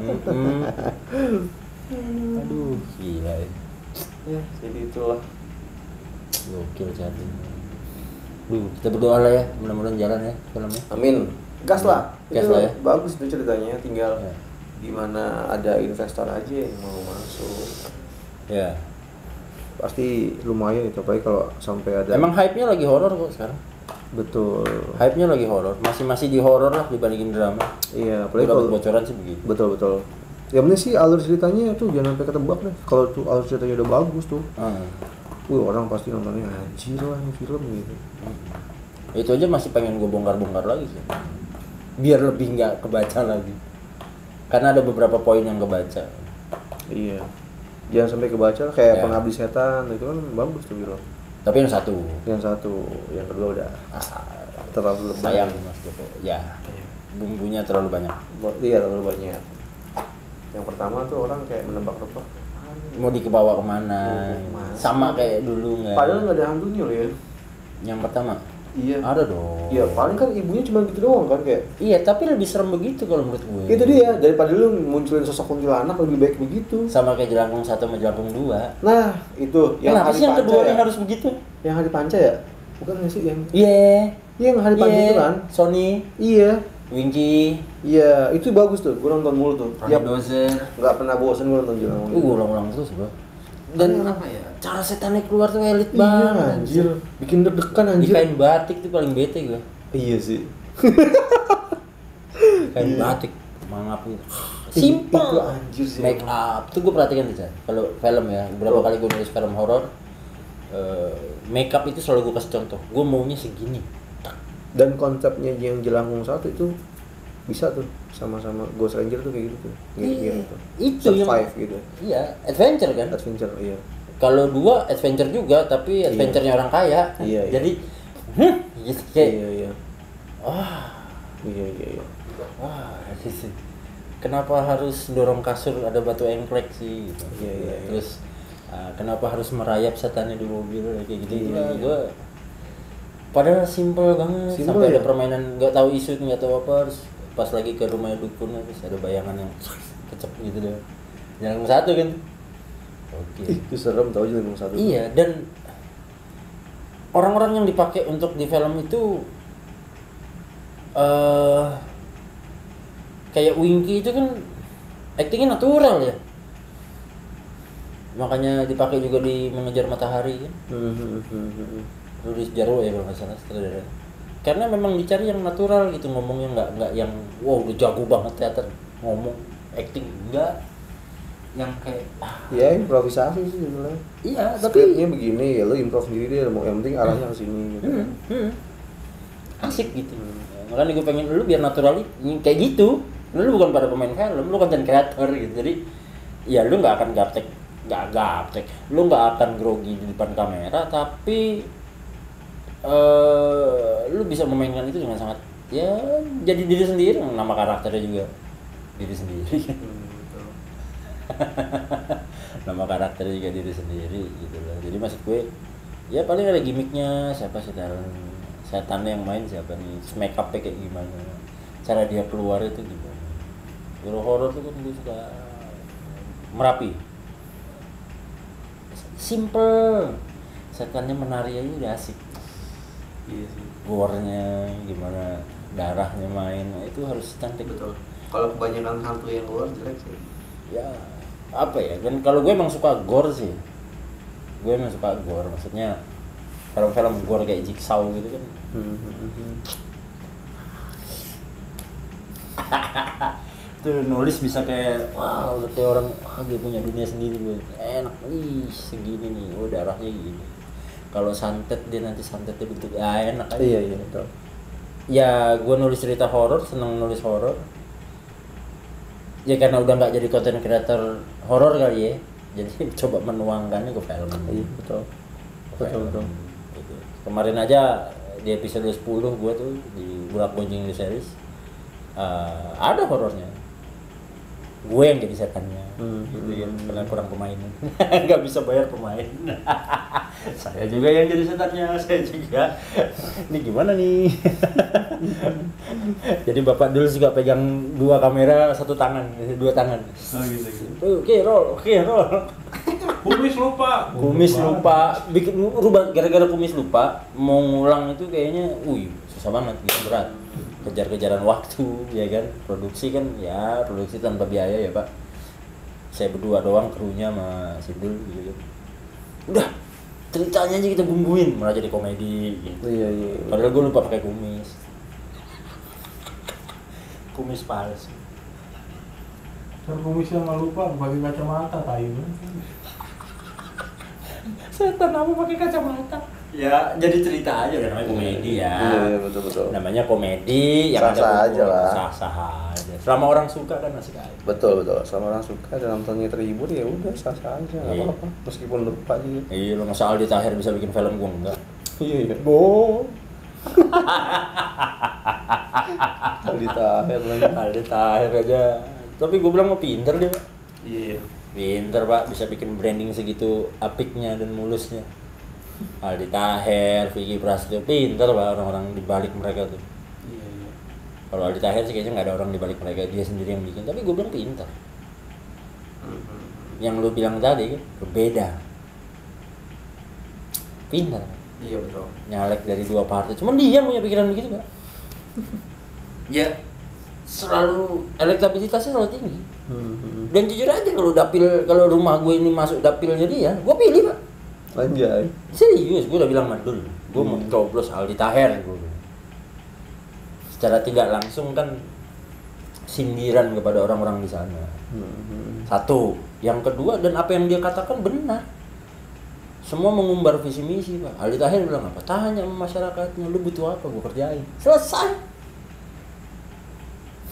Aduh, gila ya. Ya, jadi itulah. Gokil Charlie. Kita berdoa lah ya, mudah-mudahan jalan ya filmnya. Amin. Gas lah. Gas itu lah ya. Bagus itu ceritanya, tinggal Ya. gimana ada investor aja yang mau masuk. Ya. Pasti lumayan itu, apalagi kalau sampai ada. Emang hype-nya lagi horor kok sekarang. Betul. Hype-nya lagi horor, masih di horor lah dibandingin drama. Iya, apalagi Kalau kalau bocoran sih begitu. betul. Yang penting sih alur ceritanya tuh jangan sampai ketebak deh. Kalau tuh alur ceritanya udah bagus tuh. Orang pasti nontonnya anjir lah ini film gitu. Itu aja masih pengen gue bongkar-bongkar lagi sih. Biar lebih nggak kebaca lagi. Karena ada beberapa poin yang kebaca. Iya. Jangan sampai kebaca kayak Ya. Pengabdi Setan itu kan bagus tuh film. Tapi yang satu Yang kedua udah terlalu lebay. sayang Mas Joko. Ya. Bumbunya terlalu banyak. Iya terlalu banyak. Yang pertama tuh orang kayak menebak-nebak. Mau dikebawa kemana? Mas. Sama kayak dulu nggak? Padahal nggak ada hantunya loh ya. Yang pertama. Iya. Ada dong. Iya, paling kan ibunya cuma gitu doang kan kayak. Iya, tapi lebih serem begitu kalau menurut gue. Itu dia, daripada lu munculin sosok kuntilanak lebih baik begitu. Sama kayak Jelangkung 1 sama Jelangkung 2. Nah, itu yang Kenapa hari sih yang panca kedua ya? yang harus begitu? Yang hari panca ya? Bukan nggak sih yang? Iya. Iya, yang hari panca itu kan? Sony, Iya. Winky, Iya, itu bagus tuh. Gua nonton mulu tuh. Ronnie Dozer. Nggak pernah bosan gua nonton Jelangkung. Gue ulang-ulang terus bro. Dan apa ya? Cara setannya keluar tuh elit Iya, banget. anjir. Bikin deg-degan Di anjir. kain batik tuh paling bete gue. Iya sih. Kain batik, mangap gitu. Itu Simple. anjir sih. Make up tuh gue perhatikan tuh Chan. Kalau film ya, beberapa kali gue nulis film horor, make up itu selalu gue kasih contoh. Gue maunya segini. Dan konsepnya yang Jelangkung 1 itu bisa tuh sama-sama Ghost Ranger tuh kayak gitu tuh. Gini-gini tuh. Itu yang Survive gitu. iya, adventure kan. Adventure, iya. Kalau 2 adventure juga, tapi adventure-nya orang kaya. Iya, iya. Jadi, gitu kayak, Iya. wah, Iya. wah, gitu. Kenapa harus dorong kasur ada batu engklek sih? Gitu. Iya. Terus, kenapa harus merayap setannya di mobil kayak gitu? Iya. Gue, padahal simple banget. Simple sampai ya? ada permainan nggak tahu isu, nggak tahu apa. Terus pas lagi ke rumah dukun, terus ada bayangan yang kecep gitu deh. Yang 1 kan? Oke. Itu serem tau Jelangkung 1. Iya, dan orang-orang yang dipakai untuk di film itu kayak Winky itu kan aktingnya natural ya. Makanya dipakai juga di Mengejar Matahari kan. Rudi Jarwo ya kalau nggak salah sutradara. Karena memang dicari yang natural gitu, ngomongnya nggak yang wow udah jago banget teater ngomong acting enggak yang kayak Ya improvisasi sih sebenarnya. iya Skripnya begini ya lu improv sendiri deh, mau yang penting arahnya ke sini gitu. asik gitu. Makanya gue pengen lu biar natural kayak gitu. Lu bukan pada pemain film, lu content creator gitu. Jadi ya lu nggak akan gaptek, lu nggak akan grogi di depan kamera, tapi lu bisa memainkan itu dengan sangat ya jadi diri sendiri, nama karakternya juga diri sendiri. Nama karakternya juga diri sendiri gitu loh. Jadi maksud gue ya paling ada gimmicknya, siapa setannya yang main siapa nih, make up-nya kayak gimana, cara dia keluar itu gimana. Horor tuh kan gue suka Merapi. Simple, setannya menari aja udah asik. Iya sih. Gore-nya gimana, darahnya main, nah, itu harus cantik. Betul. Kalau kebanyakan hantu yang keluar jelek sih. Ya apa ya, dan kalau gue emang suka gore sih. Gue emang suka gore, maksudnya film-film gore kayak Jigsaw gitu kan. Tuh nulis bisa kayak wow, kayak orang dia punya dunia sendiri, gue enak, segini nih, darahnya gini. Kalau santet dia nanti santetnya bentuk enak aja. Iya betul. Ya gue nulis cerita horor, seneng nulis horor. Ya karena udah nggak jadi content creator horor kali ya, jadi coba menuangkannya ke film. Iya betul. Betul. Gitu. Kemarin aja di episode 10 gue tuh di Bulak Bonceng di series ada horornya. Gue yang jadi setannya, gitu ya, karena kurang pemain, nggak bisa bayar pemain. Saya juga yang jadi setannya, saya juga. Ini gimana nih? Jadi bapak dulu juga pegang 2 kamera 1 tangan, 2 tangan. Oh gitu. Oke, roll. Kumis lupa. Bikin rubah gara-gara kumis lupa. Mau ngulang itu kayaknya, susah banget, gitu, berat. Kejar-kejaran waktu, ya kan, produksi kan, ya produksi tanpa biaya ya pak. Saya berdua doang, krunya sama Sidul gitu kan. Udah, ceritanya aja kita bumbuin, malah jadi komedi gitu. Iya. Padahal gue lupa pakai kumis palsu. Kumisnya nggak lupa pakai kacamata tayu. Setan apa pakai kacamata? Ya jadi cerita aja, namanya komedi ya. Iya betul. Namanya komedi yang sah-sah aja lah. Sah-sah aja. Selama orang suka kan asik aja. Betul. Selama orang suka dan nontonnya terhibur ya udah sah-sah aja, nggak Iya. apa-apa. Meskipun lupa gitu. Iya, lo masa Aldi Taher bisa bikin film gua enggak? Iya. Aldi Taher aja. Tapi gua bilang mau pinter dia, Pak. Iya. Pinter, Pak, bisa bikin branding segitu apiknya dan mulusnya. Aldi Taher, Vicky Prasetyo, pinter Pak orang-orang di balik mereka tuh. Iya. Kalau Aldi Taher sih kayaknya nggak ada orang di balik mereka, dia sendiri yang bikin. Tapi gue bilang pinter. Yang lu bilang tadi kan berbeda. Pinter. Iya betul. Nyalek dari 2 partai. Cuman dia punya pikiran begitu, Pak. Ya selalu elektabilitasnya selalu tinggi. Dan jujur aja kalau rumah gue ini masuk dapilnya dia, gue pilih, Pak. Anjay. Serius, gue udah bilang mandul, gue mau coblos Aldi Taher. Secara tidak langsung kan sindiran kepada orang-orang di sana. Satu, yang kedua, dan apa yang dia katakan benar. Semua mengumbar visi misi, Pak. Aldi Taher bilang apa? Tanya sama masyarakatnya, lu butuh apa? Gue kerjain. Selesai.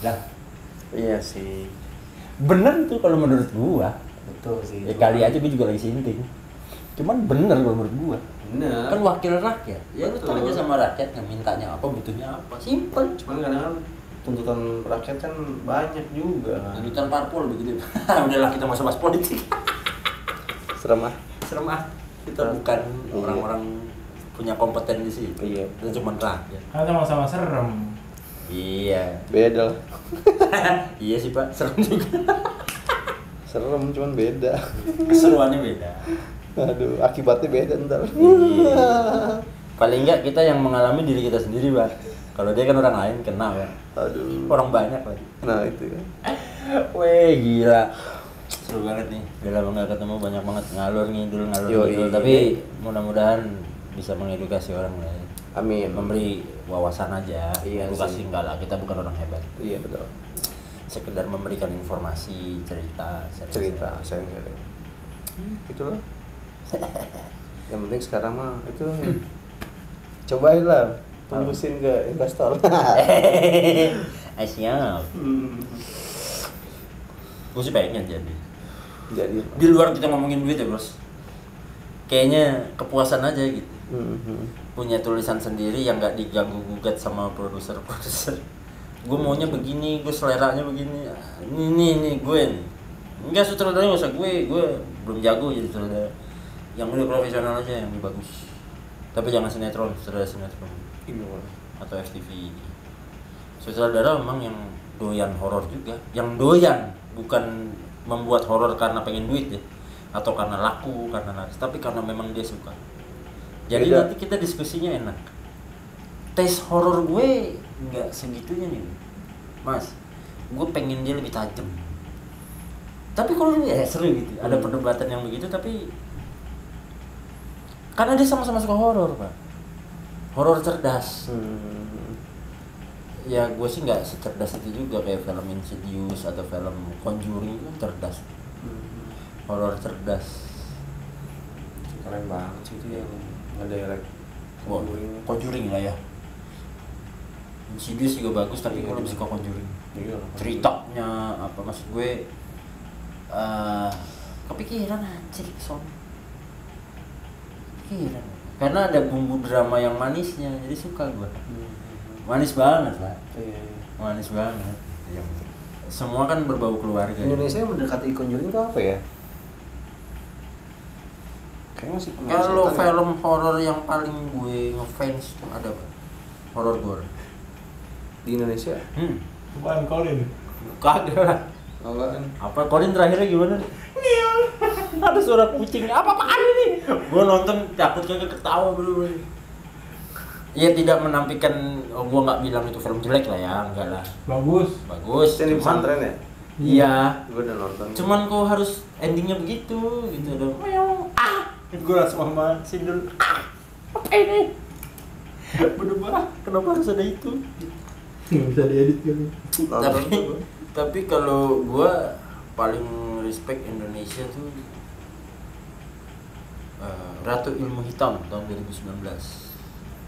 Lah, Iya sih. bener tuh kalau menurut gua. Betul sih. Ya kali aja gue juga lagi sinting. Cuman bener kalau menurut gua. Bener. Kan wakil rakyat. Ya lu Betul. tanya sama rakyat yang mintanya apa, butuhnya apa. Simpel. Cuman kadang-kadang tuntutan rakyat kan banyak juga. Tuntutan parpol begitu. Udahlah kita masuk bahas politik. Serem ah. Serem ah. Kita bukan orang-orang punya kompeten di situ. Iya. Kita cuma rakyat. Kan sama-sama serem. Iya. Beda lah. Iya sih Pak, serem juga. Serem cuman beda. Keseruannya beda. Aduh, akibatnya beda ntar. Iya. Paling enggak kita yang mengalami diri kita sendiri, Pak. Kalau dia kan orang lain kena, Pak. Aduh. Orang banyak lagi. Nah itu kan. Weh, gila. Seru banget nih. Udah lama nggak ketemu, banyak banget ngalur ngidul. Yoi. Tapi mudah-mudahan bisa mengedukasi orang lain. Amin. Memberi wawasan aja. Iya Edukasi sih. enggak lah, kita bukan orang hebat. Iya betul. Sekedar memberikan informasi, cerita. Saya nggak ada. Itulah. Yang penting sekarang mah itu cobain lah, tembusin ke investor. Siap. Gue sih pengen jadi. Jadi. Di luar kita ngomongin duit ya, Bros. Kayaknya kepuasan aja gitu. Punya tulisan sendiri yang nggak diganggu gugat sama produser. Gue maunya begini, gue seleranya begini. Ini gue nih. Enggak, sutradaranya nggak usah gue belum jago jadi sutradara. Yang udah profesional aja yang lebih bagus. Tapi jangan sutradara sinetron Iya. atau FTV. Sutradara memang yang doyan horor juga, yang doyan bukan membuat horor karena pengen duit ya, atau karena laku, karena laris, tapi karena memang dia suka. Jadi Beda. nanti kita diskusinya enak. Tes horor gue nggak segitunya nih, Mas. Gue pengen dia lebih tajam. Tapi kalau dia seru gitu, ada perdebatan yang begitu, tapi karena dia sama-sama suka horor, Pak. Horor cerdas. Ya gue sih nggak secerdas itu juga, kayak film Insidious atau film Conjuring itu cerdas. Horor cerdas. Keren banget sih itu yang ngedirect Wah, Conjuring lah ya. Insidious juga bagus, tapi gue lebih suka Conjuring. Ceritanya apa, maksud gue kepikiran anjir son. Kepikiran. Karena ada bumbu drama yang manisnya, jadi suka gue. Manis banget lah. Manis banget. Semua kan berbau keluarga. Indonesia yang mendekati Conjuring itu apa ya? Kayaknya masih Kalau film horor yang paling gue ngefans ada apa? Horor gore. Di Indonesia? Bukan Colin. Kagak lah. Apa Colin terakhirnya gimana? Ada suara kucing. Apa-apaan ini? Gue nonton takut kagak ketawa bro. Ya tidak menampilkan, gue nggak bilang itu film jelek lah ya, enggak lah. Bagus. Itu yang di pesantren ya? Iya. Gue udah nonton. Cuman kok harus endingnya begitu gitu dong. Gue langsung sama Sindul. Apa ini? Berubah. Kenapa harus ada itu? Nggak bisa diedit kali. Tapi kalau gue paling respect Indonesia tuh Ratu Ilmu Hitam tahun 2019.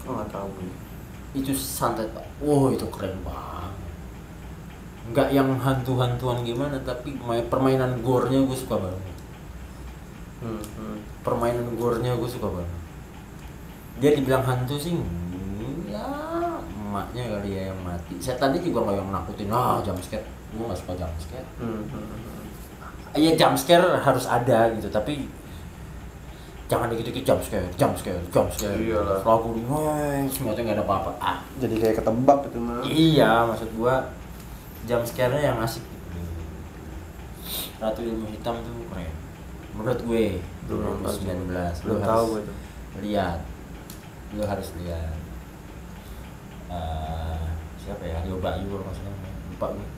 Oh nggak tahu nih. Itu santet Pak. Wow itu keren banget. Nggak yang hantu-hantuan gimana, tapi permainan gore-nya gue suka banget. Permainan gore-nya gue suka banget. Dia dibilang hantu sih, ya emaknya kali ya yang mati. Setannya juga nggak yang nakutin. Jumpscare. Gue nggak suka jumpscare. Iya jumpscare harus ada gitu, tapi jangan dikit-dikit jumpscare. Iyalah. Lagu semuanya nggak ada apa-apa. Jadi kayak ketebak gitu mah. Iya, maksud gua jumpscare-nya yang asik. Ratu Ilmu Hitam tuh keren. Menurut gue 2019. Belum tahu gue itu. Lihat. Lu harus lihat. Siapa ya? Rio Bayu kalau nggak salah. Lupa gue.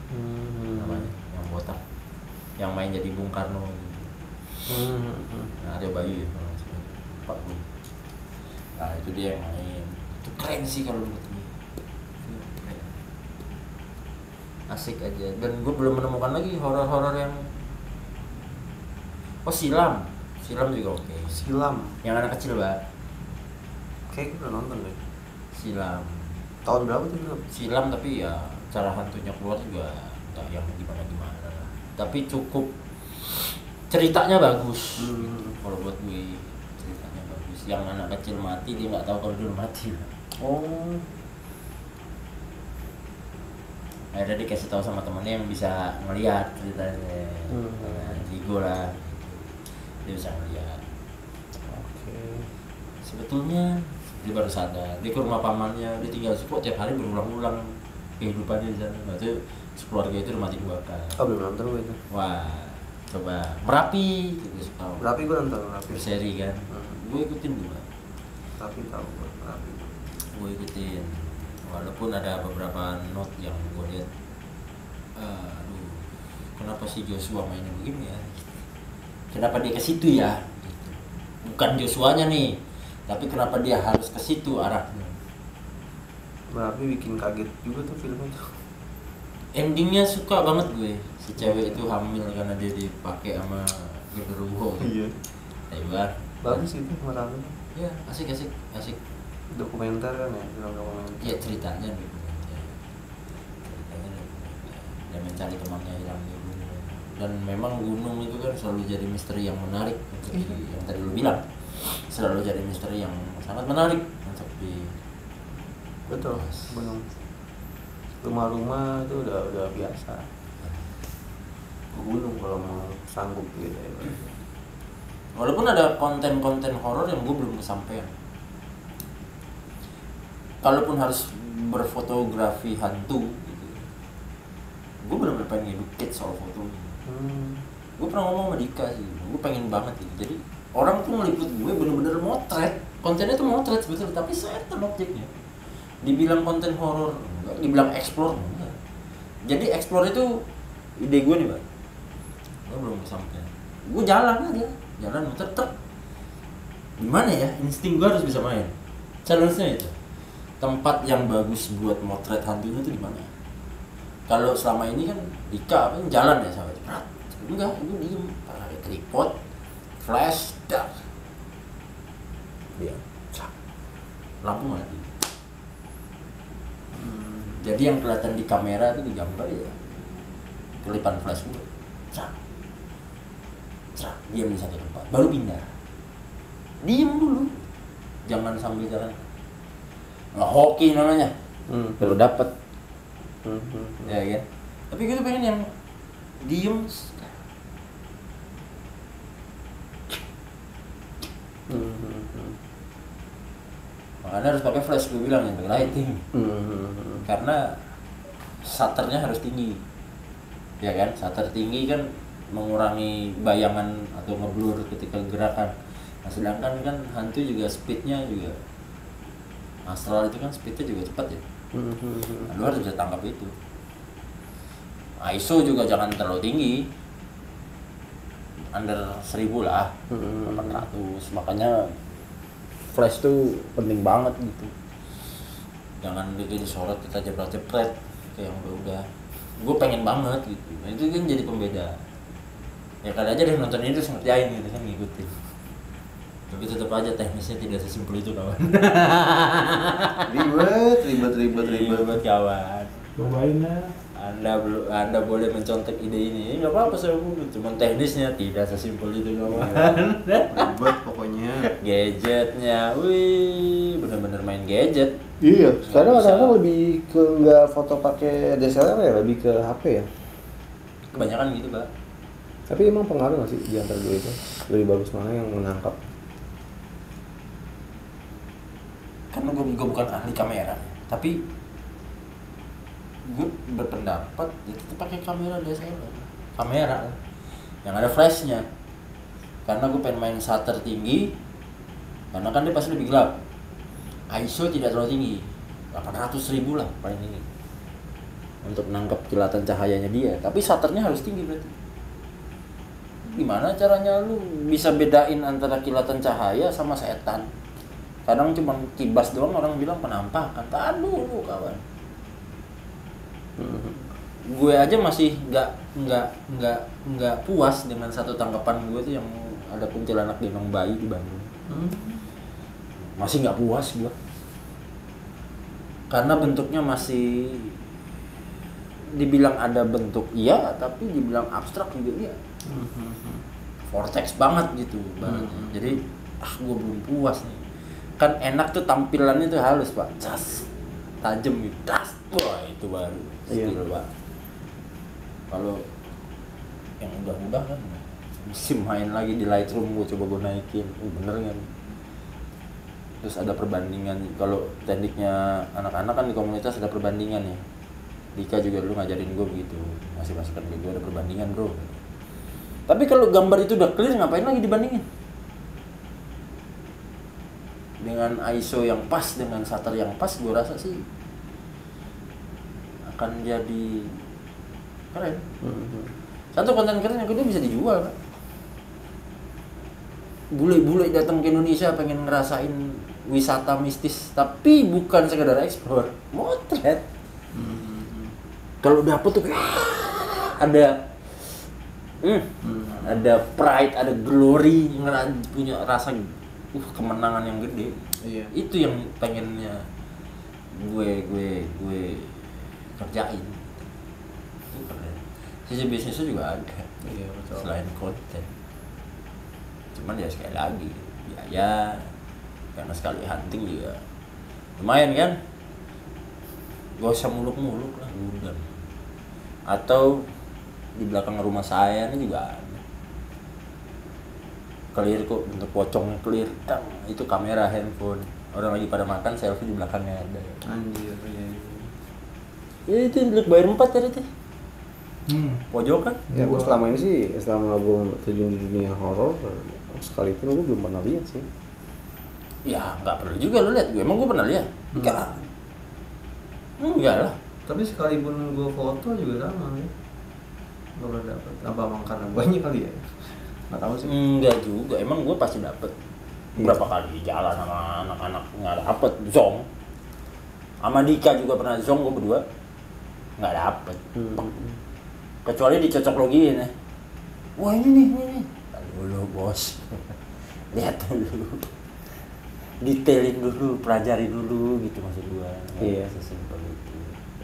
Namanya yang botak. Yang main jadi Bung Karno. Nah, Rio Bayu ya. Lupa gue. Nah, itu dia yang main. Itu keren sih kalau menurut gue. Asik aja, dan gue belum menemukan lagi horor-horor yang silam juga oke. Silam Yang anak kecil Pak. kayak gue udah nonton deh. Silam Tahun berapa tuh film? Silam tapi ya cara hantunya keluar juga nggak yang gimana lah. Tapi cukup ceritanya bagus. Kalau buat gue ceritanya bagus. Yang anak kecil mati dia nggak tahu kalau dia mati. Akhirnya dikasih tahu sama temennya yang bisa ngelihat ceritanya. Digo lah, dia bisa ngelihat. Sebetulnya dia baru sadar, dia ke rumah pamannya, dia tinggal kok tiap hari berulang-ulang kehidupannya di sana. Nah, itu keluarga itu udah mati 2 kali. Belum nonton gue itu. Wah, coba Merapi gitu tahu. Merapi gue nonton Merapi. Berseri kan. Gue ikutin juga. Tapi tahu gue Merapi. Gue ikutin. Walaupun ada beberapa note yang gue lihat, aduh, kenapa sih Joshua mainnya begini ya? Kenapa dia ke situ ya? Gitu. Bukan Joshuanya nih, tapi kenapa dia harus ke situ arahnya? Merapi bikin kaget juga tuh filmnya tuh. Endingnya suka banget gue, si cewek itu hamil karena dia dipakai sama genderuwo. Iya. Hebat. Bagus itu Merapi. Ya asik. Dokumenter kan ya, film dokumenter. Iya ceritanya dokumenter. Dia mencari temannya hilang di gunung. Dan memang gunung itu kan selalu jadi misteri yang menarik. Yang tadi lu bilang, selalu jadi misteri yang sangat menarik untuk di. Betul. Gunung. Rumah-rumah itu udah biasa. Ke gunung kalau mau sanggup gitu ya. Walaupun ada konten-konten horor yang gue belum kesampaian. Kalaupun harus berfotografi hantu gitu, gue benar-benar pengen educate soal foto. Gue pernah ngomong sama Dika sih, gue pengen banget gitu. Jadi orang tuh ngeliput gue bener-bener motret, kontennya tuh motret sebetulnya, tapi setan objeknya. Dibilang konten horor enggak, dibilang explore enggak. Jadi explore itu ide gue nih, Pak. Gue belum sampai. Gue jalan aja, jalan muter tek. Gimana ya, insting gue harus bisa main. Challenge-nya itu. Tempat yang bagus buat motret hantunya itu di mana? Kalau selama ini kan Dika apa jalan ya sampai berat. Enggak, gue diem pakai tripod, flash, dar. Dia, lampu mati. Jadi yang kelihatan di kamera itu di gambar ya kelipan flash gue. Diam di satu tempat, baru pindah. Diem dulu, jangan sambil jalan. Nggak hoki namanya, baru dapat. Ya kan? Tapi gue tuh pengen yang diem. Makanya harus pakai flash, gue bilang yang lighting. Karena shutternya harus tinggi, ya kan? Shutter tinggi kan mengurangi bayangan atau ngeblur ketika gerakan. Nah, sedangkan kan hantu juga speednya juga astral itu kan speednya juga cepat ya. Nah, lu harus bisa tangkap itu. ISO juga jangan terlalu tinggi, under 1000 lah, 800. Makanya flash tuh penting banget gitu. Jangan bikin disorot kita jepret-jepret kayak yang udah. Gue pengen banget gitu. Nah, itu kan jadi pembeda. Ya kali aja deh nonton ini terus ngerjain gitu kan, ngikutin. Tapi tetap aja teknisnya tidak sesimpel itu kawan. Ribet kawan. Cobain lah. Anda boleh mencontek ide ini, nggak apa-apa saya bunuh. Cuman teknisnya tidak sesimpel itu kawan. Ribet pokoknya. Gadgetnya, wih, bener-bener main gadget. Iya, sekarang kadang-kadang lebih ke nggak foto pakai DSLR ya, lebih ke HP ya. Kebanyakan gitu, Pak. Tapi emang pengaruh nggak sih di antara dua itu? Lebih bagus mana yang menangkap? Karena gue bukan ahli kamera, tapi gue berpendapat ya kita pakai kamera DSLR, kamera yang ada flashnya. Karena gue pengen main shutter tinggi, karena kan dia pasti lebih gelap. ISO tidak terlalu tinggi, 800.000 lah paling tinggi untuk nangkep kilatan cahayanya dia. Tapi shutternya harus tinggi berarti. Gimana caranya lu bisa bedain antara kilatan cahaya sama setan? Kadang cuma kibas doang orang bilang penampakan. Tahan dulu kawan. Gue aja masih nggak puas dengan satu tangkapan gue tuh yang ada kuntilanak gendong bayi di Bandung. Masih nggak puas gue. Karena bentuknya masih dibilang ada bentuk iya, tapi dibilang abstrak juga iya. Vortex banget gitu Jadi gue belum puas nih. Kan enak tuh tampilannya tuh halus Pak, jas tajam gitu, das, wah itu baru skill Pak. Kalau yang udah kan mesti main lagi di Lightroom, gue coba gue naikin, bener kan. Terus ada perbandingan, kalau tekniknya anak-anak kan di komunitas ada perbandingan ya. Dika juga dulu ngajarin gue begitu, masih masukan ke gue ada perbandingan bro. Tapi kalau gambar itu udah clear, ngapain lagi dibandingin? Dengan ISO yang pas, dengan shutter yang pas, gue rasa sih akan jadi keren. Satu konten keren, yang kedua bisa dijual, Pak. Bule-bule datang ke Indonesia pengen ngerasain wisata mistis, tapi bukan sekedar explore, motret. Kalau dapet tuh ada pride, ada glory, punya rasa kemenangan yang gede. Iya. Itu yang pengennya gue kerjain. Itu keren. Sisi bisnisnya juga ada. Iya, betul. Selain konten. Cuman ya sekali lagi biaya, karena sekali hunting juga lumayan kan. Gak usah muluk-muluk lah, gudang. Atau di belakang rumah saya ini juga ada. Clear kok, bentuk pocongnya clear. Itu kamera handphone. Orang lagi pada makan, selfie di belakangnya ada. Anjir, iya. Ya itu yang bayar 4 tadi tuh. Pojokan. Ya gue selama ini sih, selama gue terjun di dunia horor, sekalipun gue belum pernah lihat sih. Ya nggak perlu juga lo lihat. Emang gue pernah lihat? Enggak lah. Enggak lah. Tapi sekalipun gue foto juga sama ya. Gak pernah dapet. Apa emang karena guanya kali ya? Nggak tahu sih. Enggak juga. Emang gue pasti dapet. Iya. Berapa kali jalan sama anak-anak nggak dapet zong. Sama Dika juga pernah zong gue berdua. Nggak dapet. Kecuali dicocok logiin ya. Wah ini nih. Dulu bos. Lihat dulu. Detailin dulu, pelajari dulu gitu maksud gua. Iya, sesimpel itu.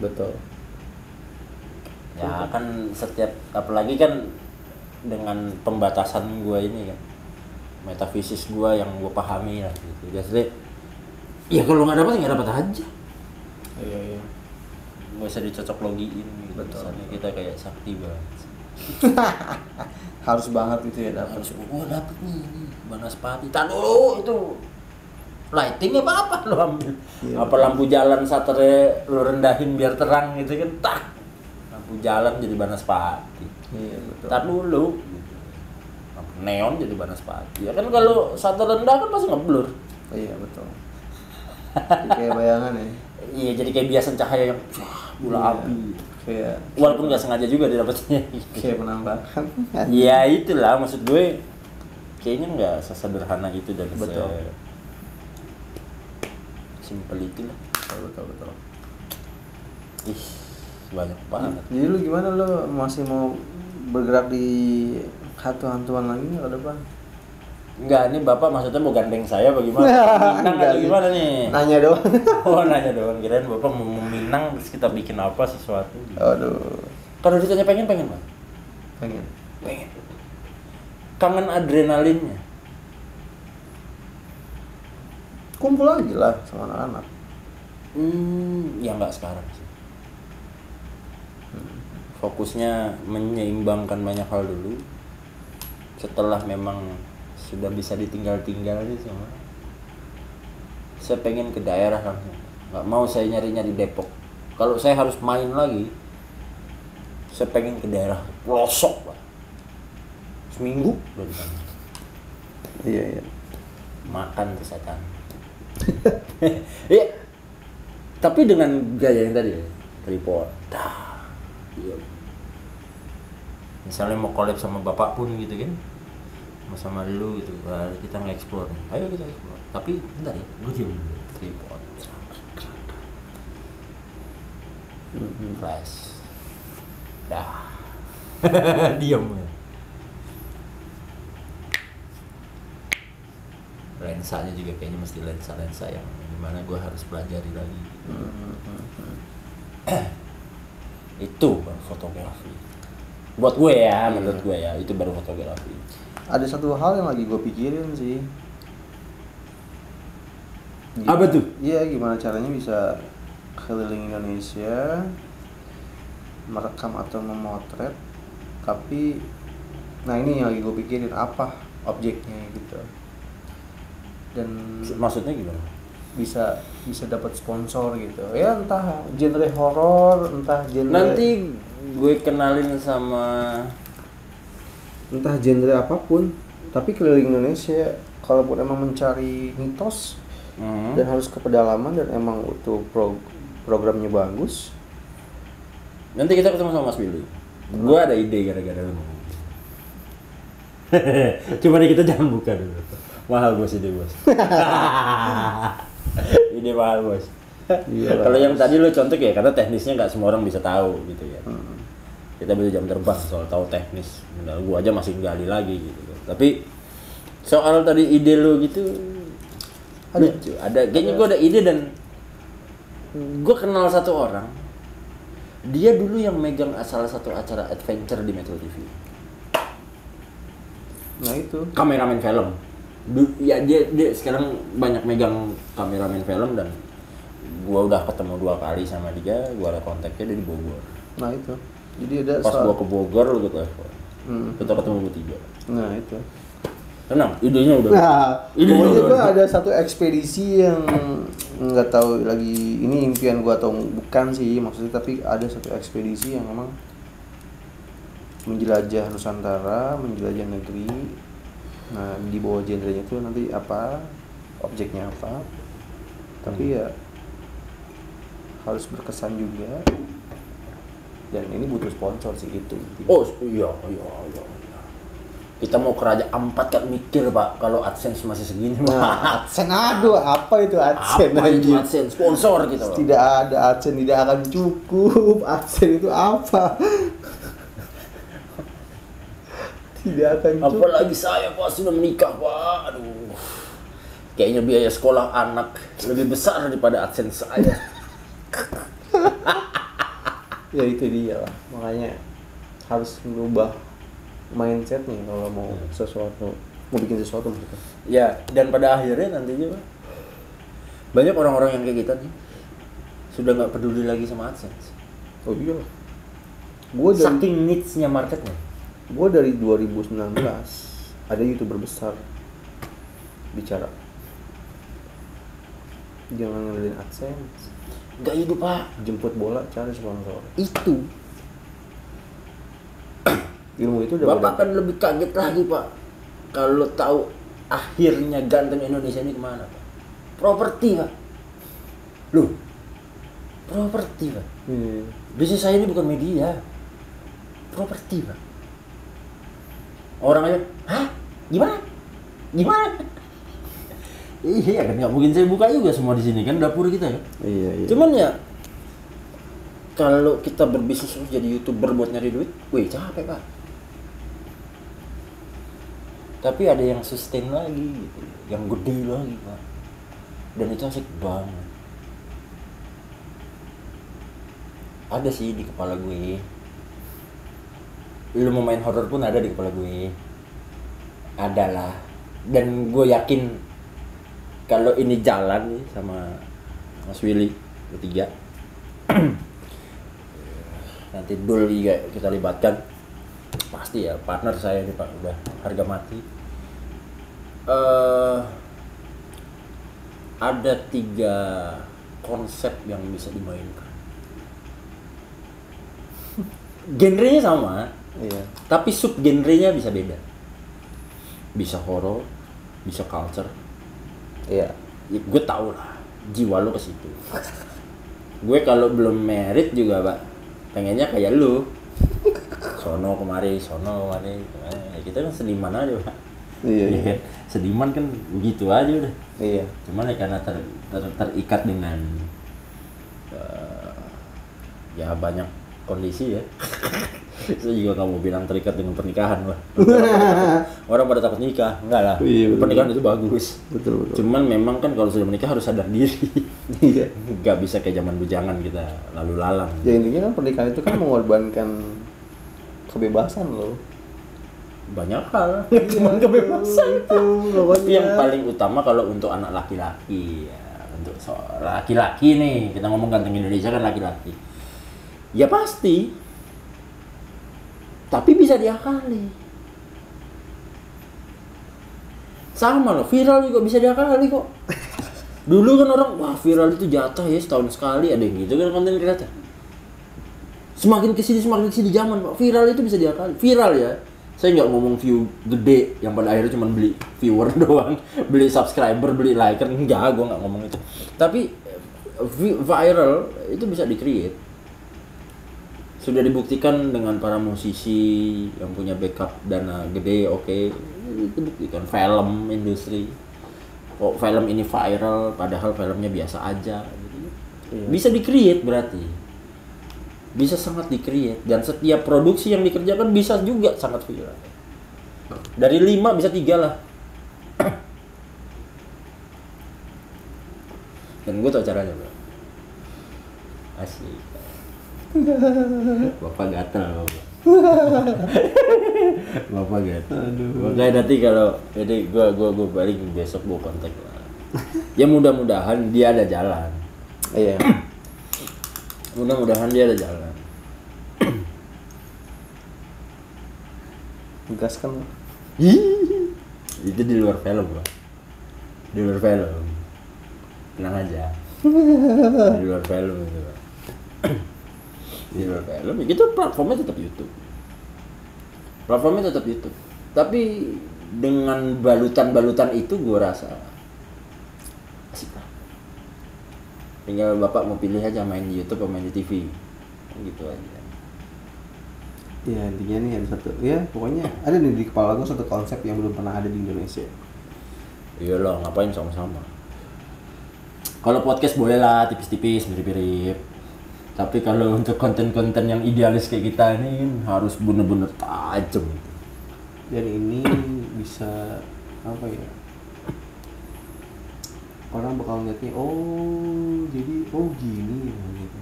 Betul. Ya kan setiap, apalagi kan dengan pembatasan gua ini kan, metafisis gua yang gua pahami lah gitu. Jadi ya kalau nggak dapat aja. Iya. Nggak usah dicocok logiin gitu. Betul. Misalnya kita kayak sakti banget. Harus banget itu ya dapat. Harus dapet nih Banaspati. Tahan dulu itu. Lighting apa lo ambil. Iya, Apa lampu jalan saternya lo rendahin biar terang gitu kan. Tak. Lampu jalan jadi Banaspati. Iya betul. Tahan dulu. Gitu. Lampu neon jadi Banaspati. Ya kan kalau sater rendah kan pasti ngeblur. Iya betul. Jadi kayak bayangan ya. Iya jadi kayak biasa cahaya yang bola Iya. api. Kayak Walaupun nggak sengaja juga didapatnya. kayak penampakan. Ya itulah maksud gue. Kayaknya nggak sesederhana itu dan Betul. simpel itu lah. Betul. Ih, banyak banget. Jadi lu gimana, lu masih mau bergerak di hantu-hantuan lagi nggak ke depan? Enggak, ini Bapak maksudnya mau gandeng saya bagaimana? Minang Enggak, atau gimana nih? Nanya doang. Oh, nanya doang. Kirain Bapak mau meminang terus kita bikin apa sesuatu. Aduh, Kalau ditanya pengen Bang? pengen. Pengen. Kangen adrenalinnya. Kumpul lagi lah sama anak-anak. Ya enggak sekarang sih. Fokusnya menyeimbangkan banyak hal dulu. Setelah memang sudah bisa ditinggal-tinggal sih semua. Saya pengen ke daerah langsung. Nggak mau saya nyari-nyari Depok. Kalau saya harus main lagi, saya pengen ke daerah pelosok, Pak. Seminggu udah di sana. Iya. Makan tuh setan. Iya. Tapi dengan gaya yang tadi ya, tripod. Iya. Misalnya mau collab sama bapak pun gitu kan, sama lu gitu, kita nge-explore. Ayo kita explore. Tapi bentar ya, gue diam dulu. Tripod. Flash. Dah. Diam ya. Lensanya juga kayaknya mesti lensa yang dimana gue harus pelajari lagi. Itu baru fotografi. Buat gue ya, menurut gue ya, itu baru fotografi. Ada satu hal yang lagi gue pikirin sih. Apa tuh? Iya, gimana caranya bisa keliling Indonesia, merekam atau memotret, tapi nah ini yang lagi gue pikirin, apa objeknya gitu. Dan Maksudnya gimana? bisa dapat sponsor gitu ya, entah genre horor, entah genre Nanti gue kenalin sama entah genre apapun, tapi keliling Indonesia, kalaupun emang mencari mitos dan harus ke pedalaman dan emang itu programnya bagus. nanti kita ketemu sama Mas Billy. Gue ada ide gara-gara lu. Cuma kita jangan buka dulu. Mahal bos ide bos. Ide mahal bos. Iya. Kalau yang tadi lu contoh ya, karena teknisnya nggak semua orang bisa tahu gitu ya. Kita beli jam terbang soal tahu teknis. Nah, gua aja masih gali lagi gitu. Tapi soal tadi ide lu gitu lucu. Kayaknya gua ada ide dan gua kenal satu orang. Dia dulu yang megang salah satu acara adventure di Metro TV. Nah itu Kameramen film. Ya dia sekarang banyak megang kameramen film dan gua udah ketemu 2 kali sama dia, gua ada kontaknya dia di Bogor. nah itu jadi ada Pas gua ke Bogor lu gua telepon. Kita ketemu bertiga. nah itu Tenang, idenya udah. nah Ini pokoknya udah. gua ada satu ekspedisi yang nggak tahu lagi ini impian gua atau bukan sih maksudnya, tapi ada satu ekspedisi yang emang menjelajah Nusantara, menjelajah negeri. Nah, di bawah genrenya itu nanti apa, objeknya apa. Tapi ya harus berkesan juga. Dan ini butuh sponsor sih itu. Oh iya. Kita mau ke Raja Ampat kan mikir Pak, kalau AdSense masih segini. Nah, AdSense aduh, apa itu AdSense? Apa itu AdSense? Sponsor gitu loh. Tidak ada AdSense, tidak akan cukup. AdSense itu apa? Tidak akan cukup. Apalagi saya Pak sudah menikah Pak. Aduh. Kayaknya biaya sekolah anak lebih besar daripada AdSense saya. Ya itu dia lah. Makanya harus merubah mindset nih kalau mau sesuatu, mau bikin sesuatu maksudnya. Ya, dan pada akhirnya nantinya Pak, banyak orang-orang yang kayak kita nih sudah nggak peduli lagi sama AdSense. Oh iya. Gue dari Saking niche-nya marketnya. gue dari 2019 ada YouTuber besar bicara jangan ngandelin AdSense, Nggak hidup Pak. jemput bola cari sponsor. Itu. Ilmu itu udah Bapak kan lebih kaget lagi Pak kalau tahu akhirnya ganteng Indonesia ini kemana Pak? Properti Pak. Loh, properti Pak. Bisnis saya ini bukan media, properti Pak. Orang aja, hah? Gimana? Iya kan nggak mungkin saya buka juga semua di sini kan dapur kita kan. Iya. Cuman ya kalau kita berbisnis terus jadi YouTuber buat nyari duit, wih capek Pak. Tapi ada yang sustain lagi gitu, yang gede lagi Pak. Dan itu asik banget. Ada sih di kepala gue. Lu mau main horror pun ada di kepala gue. Ada lah. Dan gue yakin kalau ini jalan nih sama Mas Willy bertiga. Nanti Dul juga kita libatkan. Pasti ya partner saya nih Pak, udah harga mati. Ada 3 konsep yang bisa dimainkan. Genrenya sama, Iya. tapi sub genrenya bisa beda. Bisa horor, bisa culture. Iya. Ya, gue tau lah, jiwa lo ke situ. Gue kalau belum merit juga Pak, pengennya kayak lu. Sono kemari. Ya, kita kan seniman aja Pak. Iya. Seniman kan begitu aja udah. Iya. Cuman ya karena terikat dengan ya banyak kondisi ya. Saya juga nggak mau bilang terikat dengan pernikahan lah. Orang pada takut nikah, enggak lah. Iya, betul. Pernikahan itu bagus. Betul. Cuman memang kan kalau sudah menikah harus sadar diri. Iya. Nggak bisa kayak zaman bujangan kita lalu lalang. Ya intinya kan pernikahan itu kan mengorbankan kebebasan lo. Banyak hal, cuman kebebasan itu Tapi yang paling utama kalau untuk anak laki-laki ya, untuk laki-laki nih, kita ngomong ganteng Indonesia kan laki-laki. Ya pasti. Tapi bisa diakali. Sama loh, viral juga bisa diakali kok. Dulu kan orang, wah viral itu jatah ya setahun sekali, ada yang gitu kan konten kreator. Semakin kesini zaman Pak, viral itu bisa diakali. Viral ya. Saya nggak ngomong view gede yang pada akhirnya cuma beli viewer doang, beli subscriber, beli liker, enggak, gue nggak ngomong itu. Tapi viral itu bisa di-create. Sudah dibuktikan dengan para musisi yang punya backup dana gede, oke. Itu buktikan film industri. Kok film ini viral padahal filmnya biasa aja. Bisa di-create berarti. Bisa sangat di-create dan setiap produksi yang dikerjakan bisa juga sangat viral. Dari 5 bisa 3 lah. Dan gue tau caranya bro. Asik. Bapak gatel Bapak gatel. Makanya nanti kalau jadi gue balik besok gue kontak lah. Ya mudah-mudahan dia ada jalan. Iya. Mudah-mudahan dia ada jalan. Gas kan. Itu di luar film bro. Di luar film. Tenang aja. Di luar film itu bro. Di luar film. Itu platformnya tetap YouTube. Platformnya tetap YouTube. Tapi dengan balutan-balutan itu gue rasa asik lah. Tinggal bapak mau pilih aja main di YouTube atau main di TV. Gitu aja. Ya intinya nih ada satu, ya pokoknya ada nih di kepala gue satu konsep yang belum pernah ada di Indonesia. Iyalah, ngapain sama-sama. Kalau podcast boleh lah, tipis-tipis, mirip-mirip. Tapi kalau untuk konten-konten yang idealis kayak kita ini harus bener-bener tajam. Dan ini bisa apa ya? Orang bakal ngeliatnya, oh jadi gini ya gitu.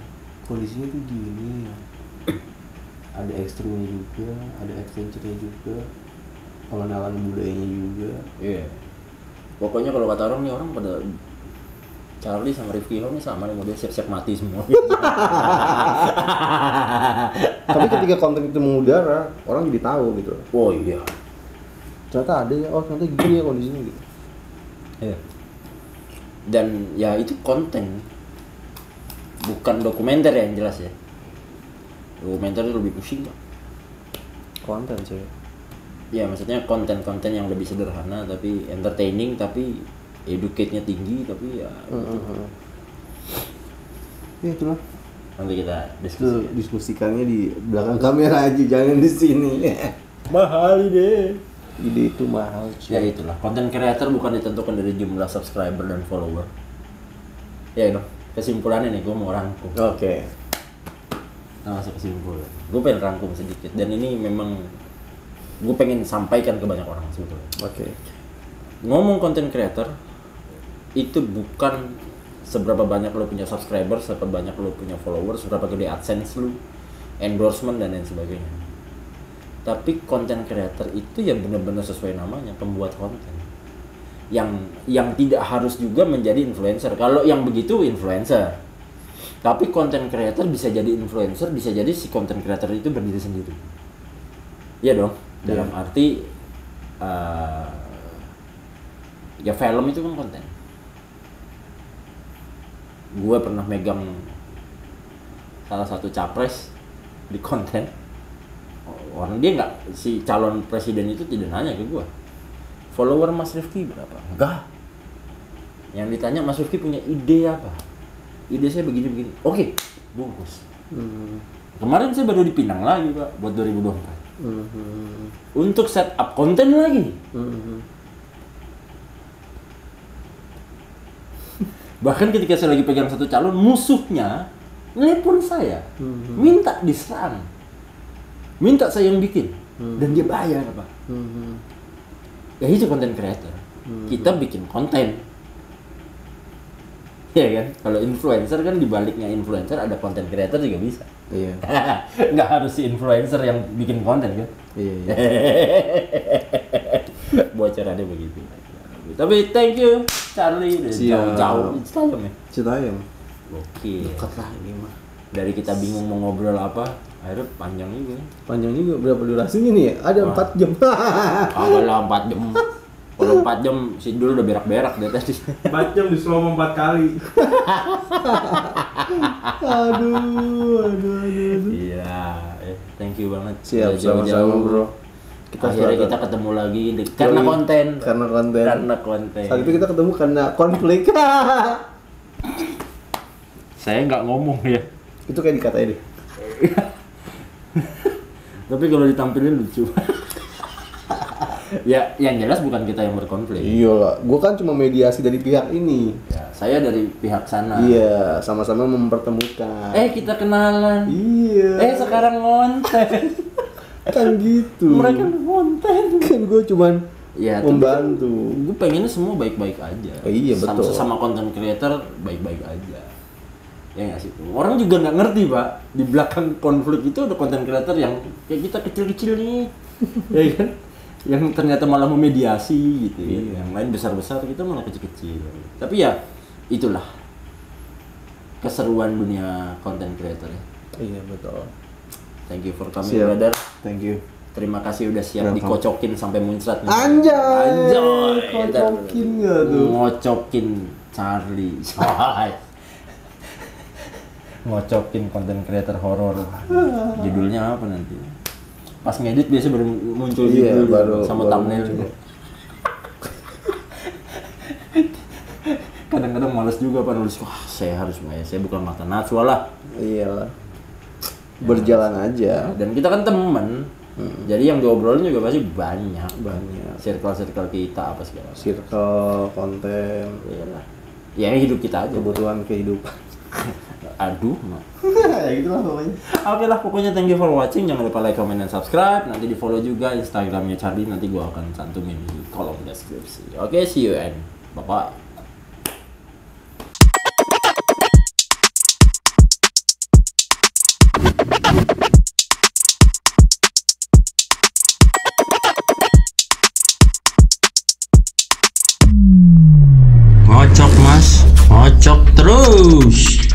Kondisinya tuh gini ya. Ada ekstrimnya juga, ada adventure-nya juga, pengenalan budayanya juga. Iya. Pokoknya kalau kata orang nih, orang pada Charlie sama Rifki ini sama nih, model siap-siap mati semua. Tapi ketika konten itu mengudara, orang jadi tahu gitu. Oh iya. Ternyata ada ya, oh ternyata gini ya kondisinya gitu. Iya. Dan ya itu konten, bukan dokumenter yang jelas ya. Dokumenter itu lebih pusing Pak. Konten sih. Ya maksudnya konten-konten yang lebih sederhana tapi entertaining, tapi educate-nya tinggi, tapi ya Ya itulah. nanti kita Itu diskusikannya di belakang kamera aja, jangan di sini. mahal deh. Ide itu mahal Ya itulah, konten creator bukan ditentukan dari jumlah subscriber dan follower. Ya dong, kesimpulannya nih gue mau rangkum. Oke. Nah, masuk kesimpulan. Gue pengen rangkum sedikit dan ini memang gue pengen sampaikan ke banyak orang sebetulnya. Oke. Ngomong konten creator itu bukan seberapa banyak lo punya subscriber, seberapa banyak lo punya followers, seberapa gede AdSense lo, endorsement dan lain sebagainya. Tapi konten creator itu ya benar-benar sesuai namanya, pembuat konten. Yang tidak harus juga menjadi influencer. Kalau yang begitu influencer. Tapi konten creator bisa jadi influencer, bisa jadi si konten creator itu berdiri sendiri. Iya dong. Dalam arti ya film itu kan konten. Gue pernah megang salah satu capres di konten. Orang dia nggak, si calon presiden itu tidak nanya ke gue follower Mas Rifki berapa, enggak. Yang ditanya Mas Rifki punya ide apa, ide saya begini-begini, oke, bungkus. Kemarin saya baru dipinang lagi Pak buat 2024 untuk setup konten lagi. Bahkan ketika saya lagi pegang satu calon, musuhnya nelpon saya, minta diserang, minta saya yang bikin, dan dia bayar Pak. Ya itu konten creator. Kita bikin konten, ya kan? Kalau influencer kan dibaliknya influencer ada konten creator juga bisa. Iya. Nggak harus si influencer yang bikin konten kan? Iya. Bocorannya begitu. Tapi thank you Charlie, jauh-jauh Citayam ya. Citayam. Oke. Dekat lah ini mah. Dari kita bingung mau ngobrol apa, akhirnya panjang juga. Panjang juga, berapa durasinya nih ya? Ada 4 jam. Agak lah 4 jam. Kalau 4 jam si dulu udah berak-berak dari tadi. 4 jam di slow 4 kali. aduh. Iya, thank you banget. Siap, Udah jauh-jauh. sama-sama bro. Akhirnya kita ketemu lagi karena konten. Karena konten. Saat itu kita ketemu karena konflik. Saya nggak ngomong ya. Itu kayak dikatain deh. Tapi kalau ditampilin lucu. Ya, yang jelas bukan kita yang berkonflik. Iyalah, gua kan cuma mediasi dari pihak ini. Ya, saya dari pihak sana. Iya, sama-sama mempertemukan. Kita kenalan. Iya. Sekarang ngonten. Kan gitu. Mereka ngonten. Kan gua cuman ya, membantu. Gue pengennya semua baik-baik aja. Iya, betul. Sesama konten creator baik-baik aja. Ya nggak sih? Orang juga nggak ngerti Pak, di belakang konflik itu ada konten creator yang kayak kita kecil-kecil nih, ya kan? Yang ternyata malah memediasi gitu ya. Yang lain besar-besar, kita malah kecil-kecil. Tapi ya itulah keseruan dunia konten creator ya. Iya betul. Thank you for coming brother. Thank you. Terima kasih udah siap dikocokin sampai muncrat. Anjay. Kocokin nggak tuh? Ngocokin Charlie. Ngocokin konten creator horor. Judulnya apa nanti? Pas ngedit biasa baru muncul Iya, gitu baru- sama baru thumbnail. muncul. Kadang-kadang males juga Pak nulis, wah saya harus saya bukan mata najwa lah. Iyalah. Berjalan aja. Dan kita kan temen, jadi yang diobrolin juga pasti banyak. Banyak. Circle kita apa segala. Circle, konten, Iyalah. Ya hidup kita aja. kebutuhan kehidupan. Aduh, mak. Ya gitulah pokoknya. Oke lah, pokoknya thank you for watching. Jangan lupa like, comment, dan subscribe. Nanti di follow juga Instagramnya Charlie. Nanti gua akan cantumin di kolom deskripsi. Oke, see you and bye-bye. Ngocok mas, ngocok terus.